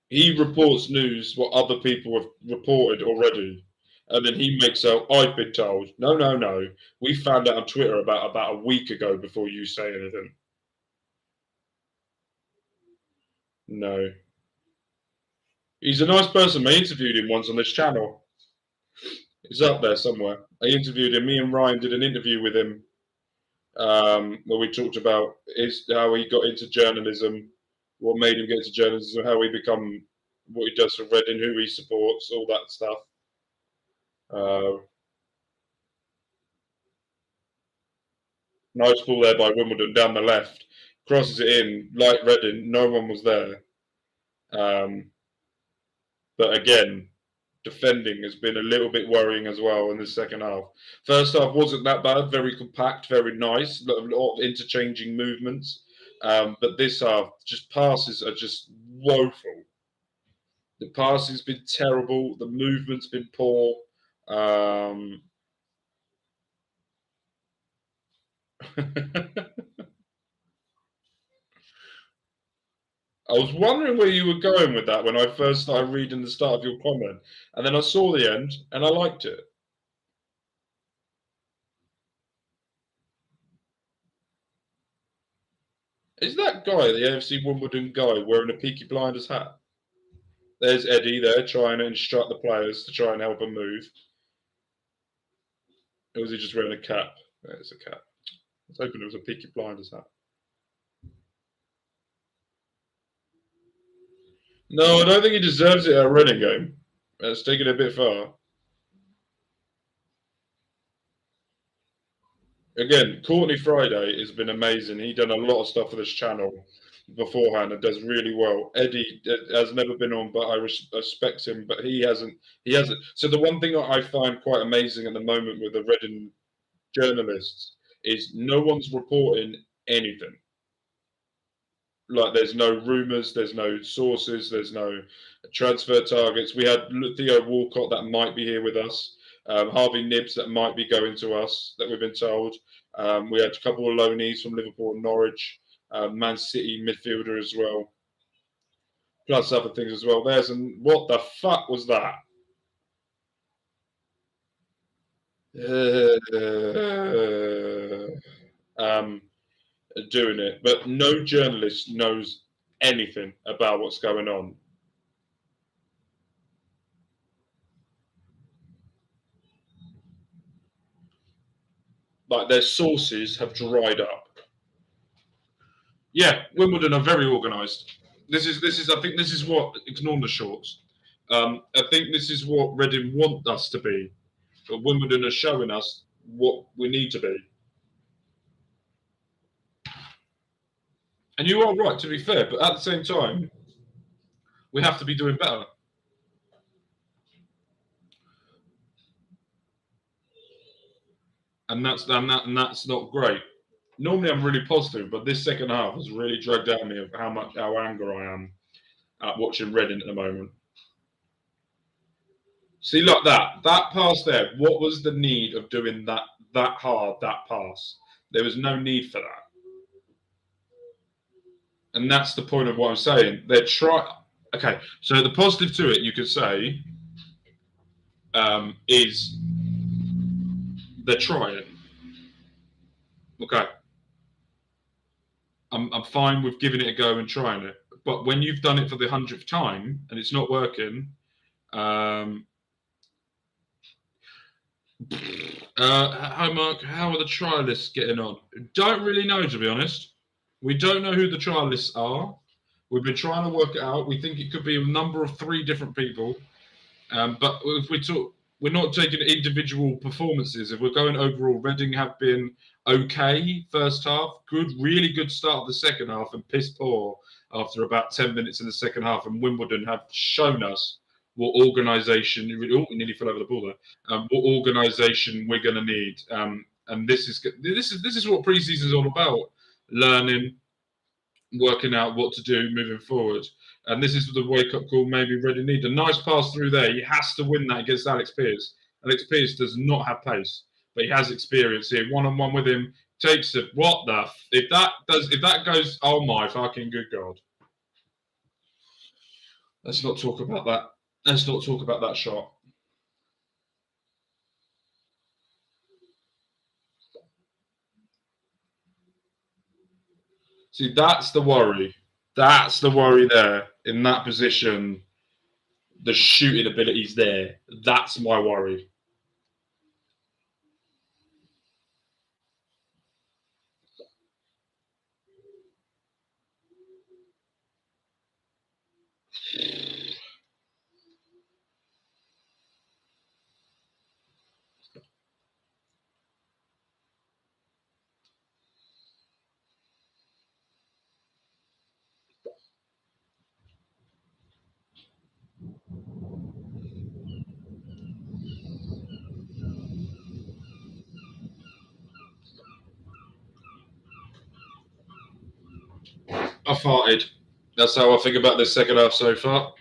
He reports news what other people have reported already. And then he makes out, I've been told. No, no, no. We found out on Twitter about a week ago before you say anything. No. He's a nice person. I interviewed him once on this channel. He's up there somewhere. I interviewed him. Me and Ryan did an interview with him where we talked about how he got into journalism, what made him get into journalism, how he become what he does for Reading, who he supports, all that stuff. Nice ball there by Wimbledon down the left. Crosses it in, like Reading. No one was there. But again, defending has been a little bit worrying as well in the second half. First half wasn't that bad, very compact, very nice, a lot of interchanging movements. But this half, just passes are just woeful. The passing's been terrible. The movement's been poor. I was wondering where you were going with that when I first started reading the start of your comment, and then I saw the end, and I liked it. Is that guy, the AFC Wimbledon guy, wearing a Peaky Blinders hat? There's Eddie there trying to instruct the players to try and help him move. Or was he just wearing a cap? There's a cap. I was hoping it was a Peaky Blinders hat. No, I don't think he deserves it at a Reading game. That's taking it a bit far. Again, Courtney Friday has been amazing. He's done a lot of stuff for this channel beforehand and does really well. Eddie has never been on, but I respect him. But he hasn't. He hasn't. So the one thing that I find quite amazing at the moment with the Reading journalists is no one's reporting anything. Like there's no rumours, there's no sources, there's no transfer targets. We had Theo Walcott that might be here with us, Harvey Nibbs that might be going to us that we've been told. We had a couple of loanees from Liverpool and Norwich, Man City midfielder as well, plus other things as well. And what the fuck was that? Doing it, but no journalist knows anything about what's going on. Like their sources have dried up. Yeah, Wimbledon are very organised. This is. I think this is what ignore the shorts. I think this is what Reading want us to be, but Wimbledon are showing us what we need to be. And you are right, to be fair, but at the same time, we have to be doing better. And that's not great. Normally I'm really positive, but this second half has really dragged out me of how angry I am at watching Reading at the moment. See, like that pass there. What was the need of doing that hard, that pass? There was no need for that. And that's the point of what I'm saying. They're Okay, so the positive to it, you could say, is they're trying. Okay. I'm fine with giving it a go and trying it. But when you've done it for the 100th time and it's not working, hi Mark, how are the trialists getting on? Don't really know, to be honest. We don't know who the trialists are. We've been trying to work it out. We think it could be a number of 3 different people. But if we're not taking individual performances. If we're going overall, Reading have been okay first half, really good start of the second half, and piss poor after about 10 minutes in the second half. And Wimbledon have shown us what organisation. Oh, we nearly fell over the ball there. What organisation we're going to need. And this is what pre-season is all about: learning, working out what to do moving forward. And this is the wake-up call maybe Reading need. A nice pass through there. He has to win that against Alex Pearce. Alex Pearce does not have pace, but he has experience here. One-on-one with him, takes it. What the? If that goes, oh my fucking good God. Let's not talk about that. Let's not talk about that shot. See, that's the worry. That's the worry there. In that position, the shooting ability's there. That's my worry. I farted. That's how I think about this second half so far.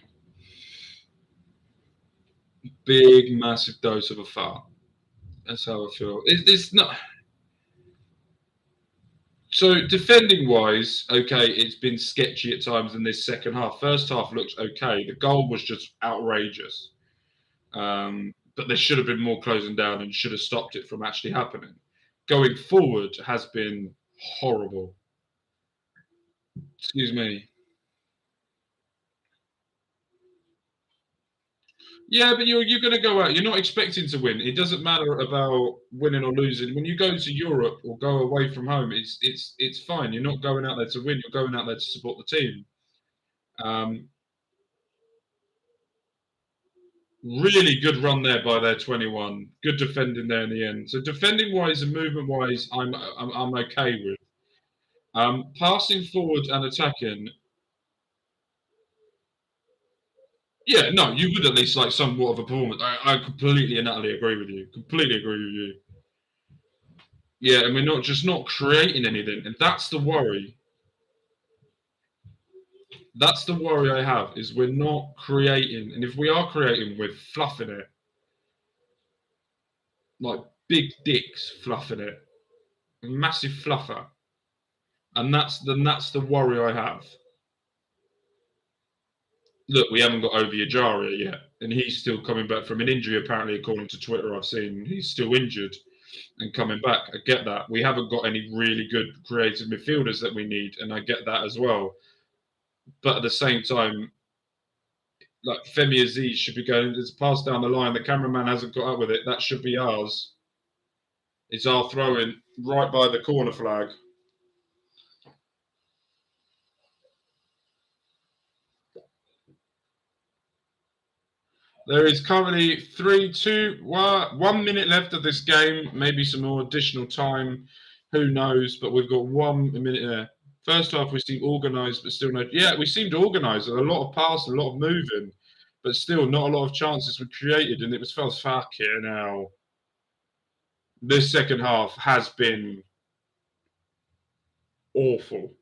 Big, massive dose of a fart. That's how I feel. It's not. So defending wise, okay, it's been sketchy at times in this second half. First half looked okay. The goal was just outrageous. But there should have been more closing down and should have stopped it from actually happening. Going forward has been horrible. Excuse me. Yeah, but you're going to go out. You're not expecting to win. It doesn't matter about winning or losing. When you go to Europe or go away from home, it's fine. You're not going out there to win. You're going out there to support the team. Really good run there by their 21. Good defending there in the end. So defending wise and movement wise, I'm okay with. Passing forward and attacking. Yeah, no, you would at least like somewhat of a performance. I completely and utterly agree with you. Completely agree with you. Yeah, and we're not creating anything, and that's the worry. That's the worry I have, is we're not creating, and if we are creating, we're fluffing it like big dicks, fluffing it, a massive fluffer, and that's the worry I have. Look, we haven't got Obi Ajaria yet, and he's still coming back from an injury. Apparently, according to Twitter, I've seen he's still injured and coming back. I get that. We haven't got any really good creative midfielders that we need, and I get that as well. But at the same time, like Femi Aziz should be going. There's a pass down the line. The cameraman hasn't got up with it. That should be ours. It's our throw-in right by the corner flag. There is currently 1 minute left of this game. Maybe some more additional time. Who knows? But we've got 1 minute there. First half, we seemed organised, but still no. Yeah, we seemed organised. A lot of passing, a lot of moving, but still not a lot of chances were created. And it was felt fucking hell. This second half has been awful,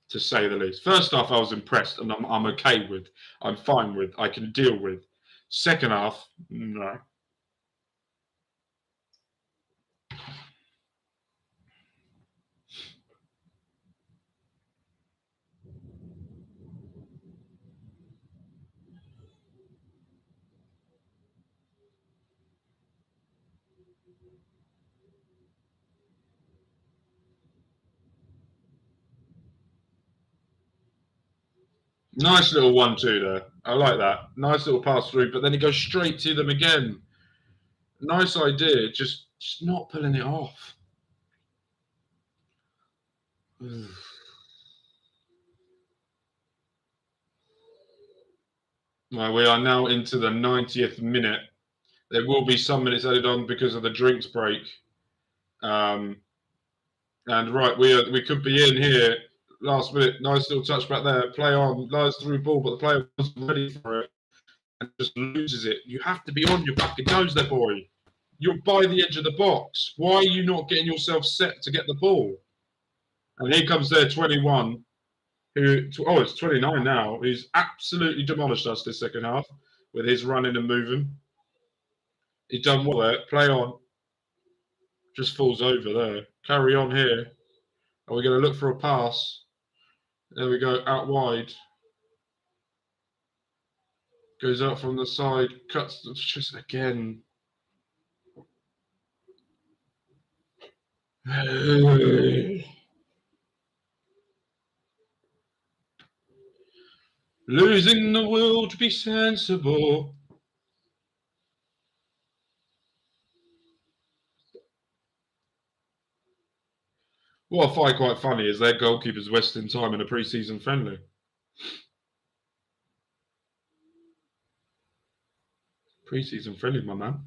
to say the least. First half, I was impressed, and I'm okay with. I'm fine with. I can deal with. Second half, no. Nice little 1-2 there. I like that. Nice little pass through, but then he goes straight to them again. Nice idea, just not pulling it off. Well, we are now into the 90th minute. There will be some minutes added on because of the drinks break. And right, we could be in here. Last minute, nice little touch back there. Play on, lies through ball, but the player wasn't ready for it and just loses it. You have to be on your fucking toes there, boy. You're by the edge of the box. Why are you not getting yourself set to get the ball? And here comes their 21, it's 29 now. He's absolutely demolished us this second half with his running and moving. He's done well there. Play on. Just falls over there. Carry on here. Are we going to look for a pass? There we go, out wide. Goes out from the side, cuts just again. Losing the will to be sensible. What I find quite funny is their goalkeeper's wasting time in a pre-season friendly. Pre-season friendly, my man.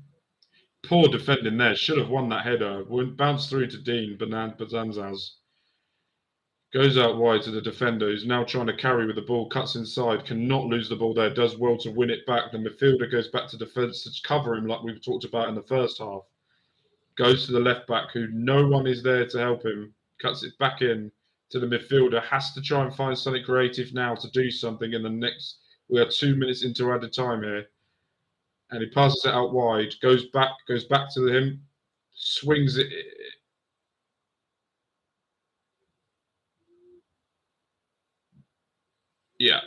Poor defending there. Should have won that header. Bounced through to Dean Bazanzas. Goes out wide to the defender, who's now trying to carry with the ball. Cuts inside. Cannot lose the ball there. Does well to win it back. The midfielder goes back to defence to cover him like we've talked about in the first half. Goes to the left back, who no one is there to help him. Cuts it back in to the midfielder. Has to try and find something creative now to do something in the next. We are 2 minutes into added time here. And he passes it out wide, goes back to him, swings it. Yeah.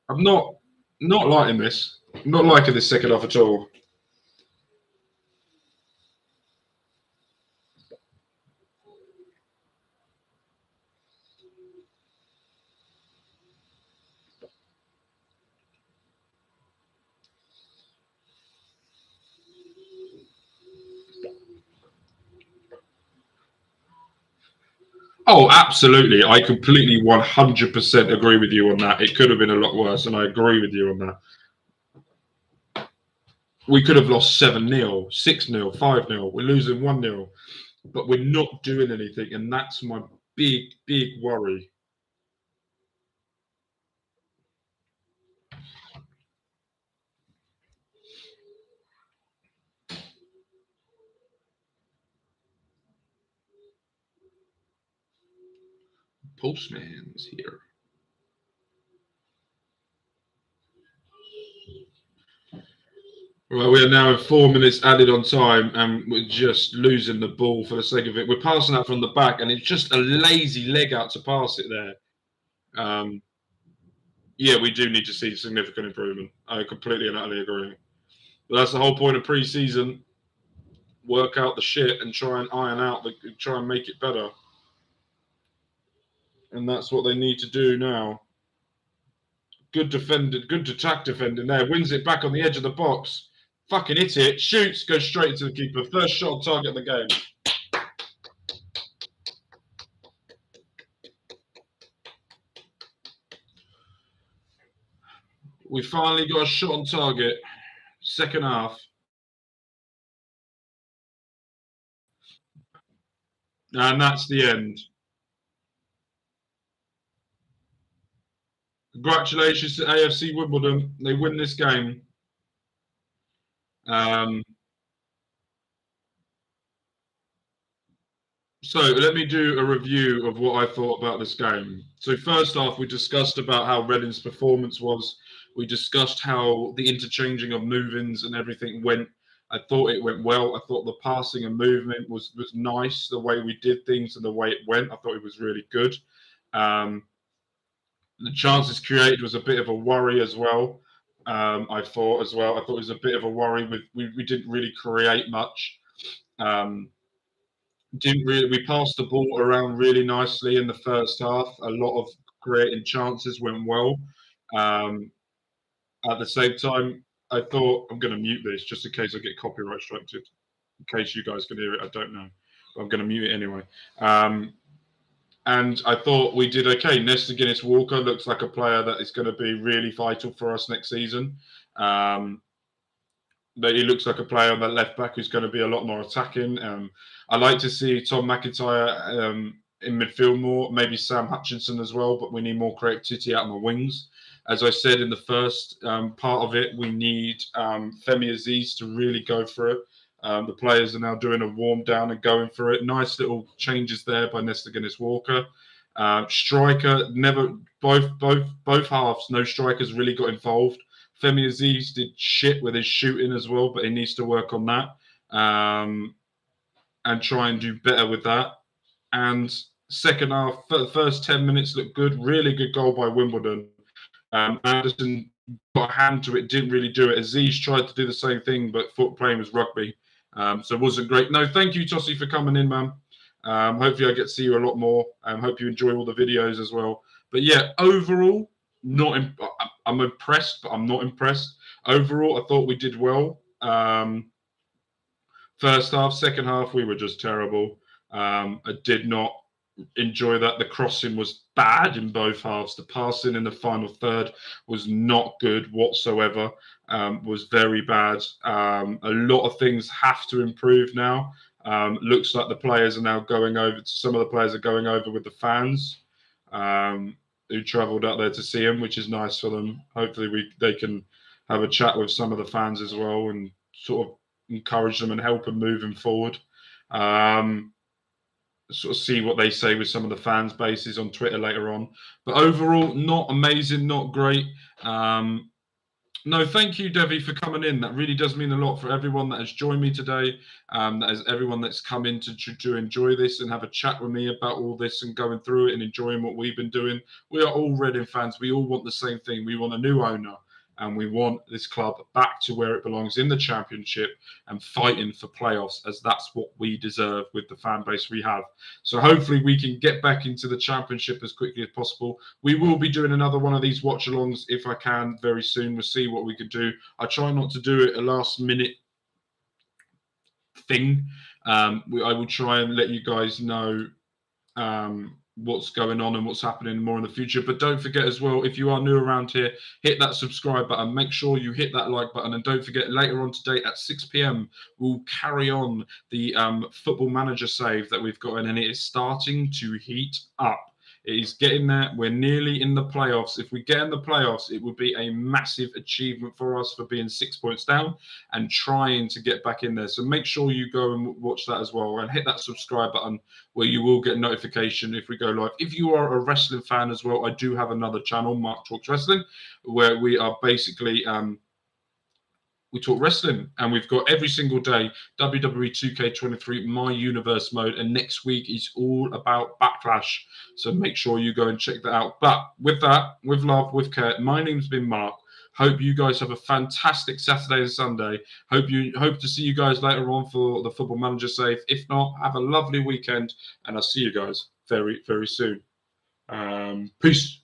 I'm not Not liking this. Not liking this second half at all. Oh, absolutely. I completely 100% agree with you on that. It could have been a lot worse, and I agree with you on that. We could have lost 7-0, 6-0, 5-0. We're losing 1-0, but we're not doing anything, and that's my big, big worry. Postman's here. Well, we are now in 4 minutes added on time, and we're just losing the ball for the sake of it. We're passing that from the back, and it's just a lazy leg out to pass it there. Yeah, we do need to see significant improvement. I completely and utterly agree. But that's the whole point of pre-season. Work out the shit and try and iron out try and make it better. And that's what they need to do now. Good defended, good attack defending there. Wins it back on the edge of the box. Fucking hit it. Shoots, goes straight into the keeper. First shot on target of the game. We finally got a shot on target. Second half. And that's the end. Congratulations to AFC Wimbledon. They win this game. So let me do a review of what I thought about this game. So first off, we discussed about how Reading's performance was. We discussed how the interchanging of move-ins and everything went. I thought it went well. I thought the passing and movement was nice. The way we did things and the way it went, I thought it was really good. The chances created was a bit of a worry as well. I thought it was a bit of a worry with we didn't really create much. We passed the ball around really nicely in the first half. A lot of creating chances went well. At the same time, I thought I'm going to mute this just in case I get copyright striked. In case you guys can hear it, I don't know, but I'm going to mute it anyway. And I thought we did okay. Nesta Guinness-Walker looks like a player that is going to be really vital for us next season. That he looks like a player on that left back who's going to be a lot more attacking. I like to see Tom McIntyre in midfield more, maybe Sam Hutchinson as well, but we need more creativity out on the wings. As I said in the first part of it, we need Femi Aziz to really go for it. The players are now doing a warm down and going for it. Nice little changes there by Nesta Guinness-Walker. Striker, never both halves, no strikers really got involved. Femi Aziz did shit with his shooting as well, but he needs to work on that and try and do better with that. And second half, the first 10 minutes looked good. Really good goal by Wimbledon. Anderson got a hand to it, didn't really do it. Aziz tried to do the same thing, but foot playing was rugby. So it wasn't great. No, thank you, Tossie, for coming in, man. Hopefully I get to see you a lot more. Hope you enjoy all the videos as well. But yeah, overall, I'm impressed, but I'm not impressed. Overall, I thought we did well. First half, second half, we were just terrible. I did not enjoy that. The crossing was bad in both halves. The passing in the final third was not good whatsoever. Was very bad. A lot of things have to improve now. Looks like the players are now going over. Some of the players are going over with the fans. Who travelled out there to see him, which is nice for them. Hopefully, they can have a chat with some of the fans as well and sort of encourage them and help them moving forward. Sort of see what they say with some of the fans' bases on Twitter later on. But overall, not amazing, not great. No, thank you, Devi, for coming in. That really does mean a lot for everyone that has joined me today. That is everyone that's come in to enjoy this and have a chat with me about all this and going through it and enjoying what we've been doing. We are all Reading fans. We all want the same thing. We want a new owner. and we want this club back to where it belongs in the Championship and fighting for playoffs, as that's what we deserve with the fan base we have. So hopefully we can get back into the Championship as quickly as possible. We will be doing another one of these watch-alongs if I can very soon. We'll see what we can do. I try not to do it a last-minute thing. I will try and let you guys know what's going on and what's happening more in the future. But don't forget as well, if you are new around here, hit that subscribe button. Make sure you hit that like button, and don't forget, later on today at 6 p.m. we'll carry on the Football Manager save that we've got in, and it is starting to heat up. It is getting there. We're nearly in the playoffs. If we get in the playoffs, it would be a massive achievement for us for being 6 points down and trying to get back in there. So make sure you go and watch that as well, and hit that subscribe button where you will get notification if we go live. If you are a wrestling fan as well, I do have another channel, Mark Talks Wrestling, where we are basically we talk wrestling, and we've got every single day WWE 2K23 My Universe mode, and next week is all about Backlash. So make sure you go and check that out. But with that, with love, with care, my name's been Mark. Hope you guys have a fantastic Saturday and Sunday. Hope to see you guys later on for the Football Manager save. If not, have a lovely weekend, and I'll see you guys very, very soon. Peace.